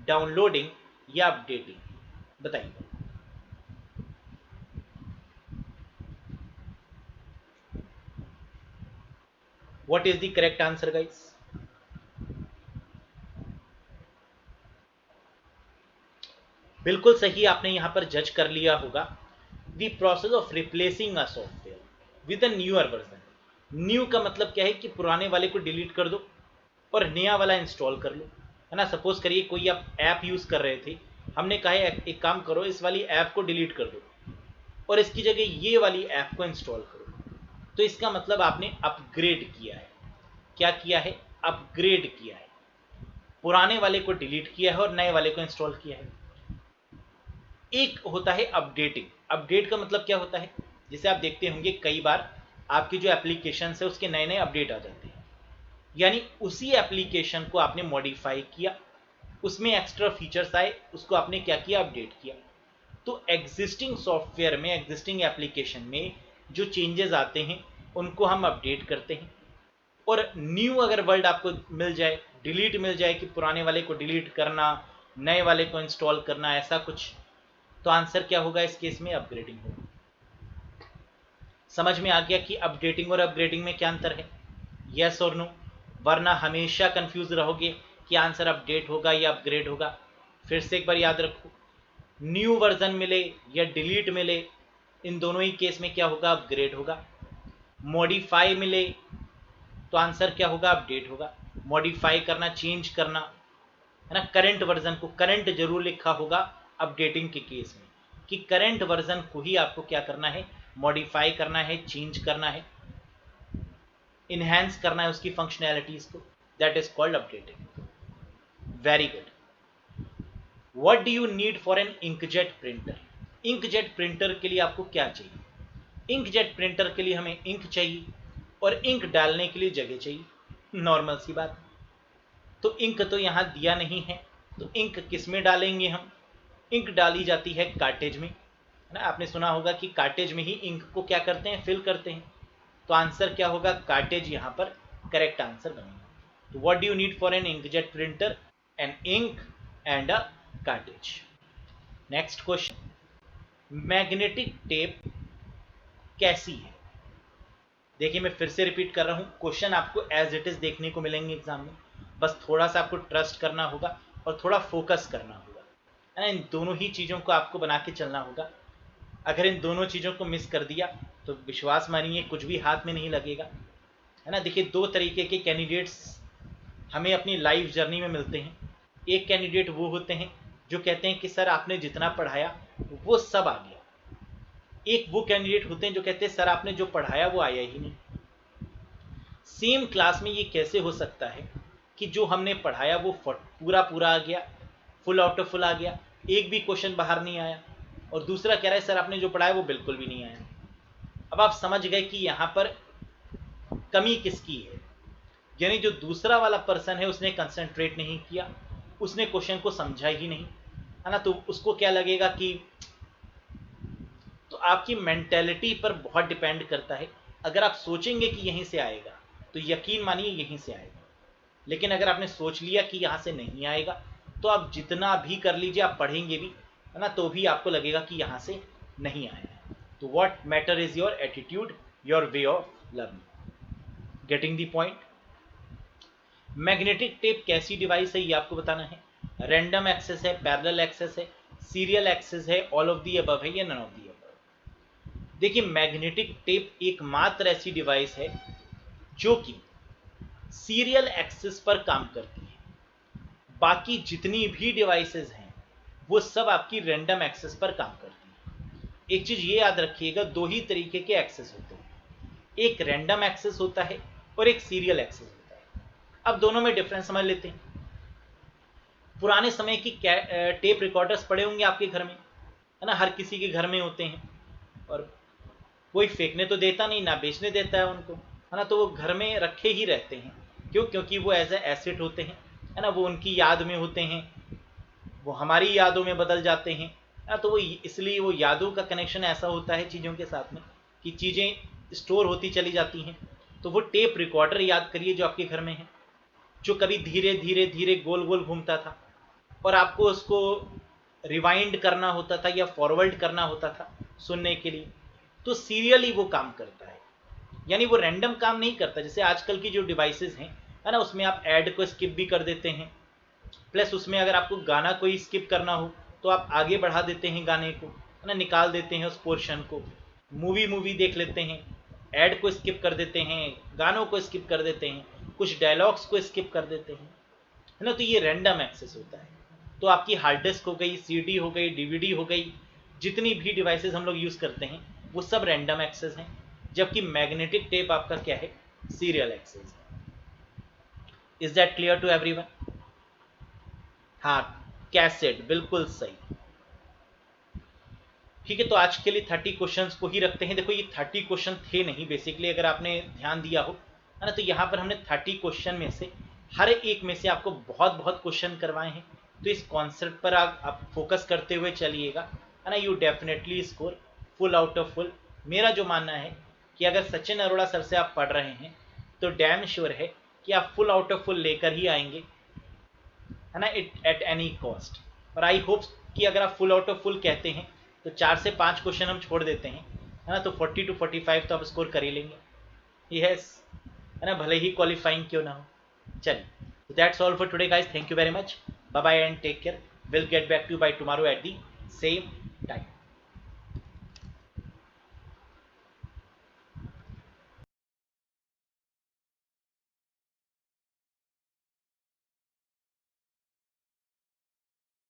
डाउनलोडिंग या अपडेटिंग? बताइए. What is the correct answer guys? बिल्कुल सही आपने यहां पर जज कर लिया होगा. The process of replacing a software with a newer version. New का मतलब क्या है कि पुराने वाले को डिलीट कर दो और नया वाला इंस्टॉल कर लो है ना. सपोज करिए कोई आप ऐप यूज कर रहे थे, हमने कहा है एक काम करो इस वाली ऐप को डिलीट कर दो और इसकी जगह ये वाली ऐप को इंस्टॉल करो. तो इसका मतलब आपने अपग्रेड किया है. क्या किया है? अपग्रेड किया है. पुराने वाले को डिलीट किया है और नए वाले को इंस्टॉल किया है. एक होता है अपडेटिंग. अपडेट का मतलब क्या होता है? जैसे आप देखते होंगे कई बार आपकी जो एप्लीकेशन है उसके नए नए अपडेट आ जाते हैं, यानी उसी एप्लीकेशन को आपने मॉडिफाई किया, उसमें एक्स्ट्रा फीचर्स आए, उसको आपने क्या किया? अपडेट किया. तो एग्जिस्टिंग सॉफ्टवेयर में, एग्जिस्टिंग एप्लीकेशन में जो चेंजेस आते हैं उनको हम अपडेट करते हैं. और न्यू अगर वर्ड आपको मिल जाए, डिलीट मिल जाए कि पुराने वाले को डिलीट करना, नए वाले को इंस्टॉल करना, ऐसा कुछ, तो आंसर क्या होगा इस केस में? अपग्रेडिंग होगा. समझ में आ गया कि अपडेटिंग और अपग्रेडिंग में क्या अंतर है? यस और नो? वरना हमेशा कंफ्यूज रहोगे कि आंसर अपडेट होगा या अपग्रेड होगा. फिर से एक बार याद रखो, न्यू वर्जन मिले या डिलीट मिले, इन दोनों ही केस में क्या होगा? अपग्रेड होगा. मॉडिफाई मिले तो आंसर क्या होगा? अपडेट होगा. मॉडिफाई करना, चेंज करना है ना, करंट वर्जन को करंट जरूर लिखा होगा अपडेटिंग के केस में, कि करंट वर्जन को ही आपको क्या करना है? मॉडिफाई करना है, चेंज करना है, इनहैंस करना है उसकी फंक्शनैलिटीज को. That is called updating. Very good. What do you need for an inkjet printer? Inkjet printer के लिए आपको क्या चाहिए? इंकजेट प्रिंटर के लिए हमें इंक चाहिए और इंक डालने के लिए जगह चाहिए. नॉर्मल सी बात. तो इंक तो यहां दिया नहीं है, तो इंक किस में डालेंगे हम? इंक डाली जाती है कार्टेज में है ना. आपने सुना होगा कि कार्टेज में ही इंक को क्या करते हैं? फिल करते हैं. तो आंसर क्या होगा? कार्टेज यहां पर करेक्ट आंसर बनेगा. तो what do you need for an inkjet printer? An ink and a cartridge. Next question, magnetic tape कैसी है? देखिए मैं फिर से रिपीट कर रहा हूं, क्वेश्चन आपको एज इट इज देखने को मिलेंगे एग्जाम में, बस थोड़ा सा आपको ट्रस्ट करना होगा और थोड़ा फोकस करना होगा है ना. इन दोनों ही चीज़ों को आपको बना के चलना होगा. अगर इन दोनों चीज़ों को मिस कर दिया तो विश्वास मानिए कुछ भी हाथ में नहीं लगेगा है ना. देखिए दो तरीके के कैंडिडेट्स हमें अपनी लाइफ जर्नी में मिलते हैं। एक कैंडिडेट वो होते हैं जो कहते हैं कि सर आपने जितना पढ़ाया वो सब आ गया। एक वो कैंडिडेट होते हैं जो कहते हैं सर आपने जो पढ़ाया वो आया ही नहीं। सेम क्लास में ये कैसे हो सकता है कि जो हमने पढ़ाया वो पूरा पूरा आ गया, फुल आउट ऑफ फुल आ गया, एक भी क्वेश्चन बाहर नहीं आया, और दूसरा कह रहा है सर आपने जो पढ़ाया वो बिल्कुल भी नहीं आया। अब आप समझ गए कि यहाँ पर कमी किसकी है, यानी जो दूसरा वाला पर्सन है उसने कंसंट्रेट नहीं किया, उसने क्वेश्चन को समझा ही नहीं, है ना। तो उसको क्या लगेगा कि, तो आपकी मेंटेलिटी पर बहुत डिपेंड करता है। अगर आप सोचेंगे कि यहीं से आएगा तो यकीन मानिए यहीं से आएगा, लेकिन अगर आपने सोच लिया कि यहाँ से नहीं आएगा तो आप जितना भी कर लीजिए, आप पढ़ेंगे भी, है ना, तो भी आपको लगेगा कि यहाँ से नहीं आया। तो what matter is your attitude, your way of learning. Getting the point. Magnetic tape कैसी डिवाइस है ये आपको बताना है। रैंडम एक्सेस है, पैरेलल एक्सेस है, सीरियल एक्सेस है, ऑल ऑफ दी अबव है या नन ऑफ दी अबव। देखिए मैग्नेटिक टेप एकमात्र ऐसी डिवाइस है जो कि सीरियल एक्सेस पर काम करती है। बाकी जितनी भी डिवाइसेस हैं वो सब आपकी रैंडम एक्सेस पर काम करती है। एक चीज ये याद रखिएगा, दो ही तरीके के एक्सेस होते हैं, एक रैंडम एक्सेस होता है और एक सीरियल एक्सेस होता है। अब दोनों में डिफरेंस समझ लेते हैं। पुराने समय की टेप रिकॉर्डर्स पड़े होंगे आपके घर में, है ना, हर किसी के घर में होते हैं, और कोई फेंकने तो देता नहीं, ना बेचने देता है उनको, है ना, तो वो घर में रखे ही रहते हैं। क्यों? क्योंकि वो एज ए एसेट होते हैं, है ना, वो उनकी याद में होते हैं, वो हमारी यादों में बदल जाते हैं, है ना, तो वो इसलिए वो यादों का कनेक्शन ऐसा होता है चीज़ों के साथ में कि चीज़ें स्टोर होती चली जाती हैं। तो वो टेप रिकॉर्डर याद करिए जो आपके घर में है, जो कभी धीरे धीरे धीरे गोल गोल घूमता था और आपको उसको रिवाइंड करना होता था या फॉरवर्ड करना होता था सुनने के लिए। तो सीरियली वो काम करता है, यानी वो रैंडम काम नहीं करता। जैसे आजकल की जो डिवाइसेस हैं, है ना, उसमें आप ऐड को स्किप भी कर देते हैं, प्लस उसमें अगर आपको गाना कोई स्किप करना हो तो आप आगे बढ़ा देते हैं गाने को, है ना, निकाल देते हैं उस पोर्शन को। मूवी देख लेते हैं, ऐड को स्किप कर देते हैं, गानों को स्किप कर देते हैं, कुछ डायलॉग्स को स्किप कर देते हैं, है ना। तो ये रैंडम एक्सेस होता है। तो आपकी हार्ड डिस्क हो गई, सीडी हो गई, डीवीडी हो गई, जितनी भी डिवाइसेस हम लोग यूज़ करते हैं वो सब रैंडम एक्सेस हैं, जबकि मैग्नेटिक टेप आपका क्या है, सीरियल एक्सेस है। Is that clear to everyone? हाँ, कैसेट, बिल्कुल सही। ठीक है, तो आज के लिए 30 क्वेश्चंस को ही रखते हैं। देखो ये 30 क्वेश्चन थे नहीं बेसिकली, अगर आपने ध्यान दिया हो, है ना, तो यहाँ पर हमने 30 क्वेश्चन में से हर एक में से आपको बहुत बहुत क्वेश्चन करवाए हैं। तो इस कॉन्सेप्ट पर आप फोकस करते हुए चलिएगा, है ना, you definitely score full out of full. मेरा जो मानना है कि अगर सचिन अरोड़ा सर से आप पढ़ रहे हैं तो डैम श्योर है कि आप फुल आउट ऑफ फुल लेकर ही आएंगे, है ना, इट एट एनी कॉस्ट। और आई होप कि अगर आप फुल आउट ऑफ फुल कहते हैं तो 4 से 5 क्वेश्चन हम छोड़ देते हैं, है ना, तो 40 to 45 तो आप स्कोर कर ही लेंगे। यस, है ना, भले ही क्वालिफाइंग क्यों ना हो। चलिए, तो that's all for today guys, thank you very much, bye bye and take care. Will get back to you by tomorrow at the same time.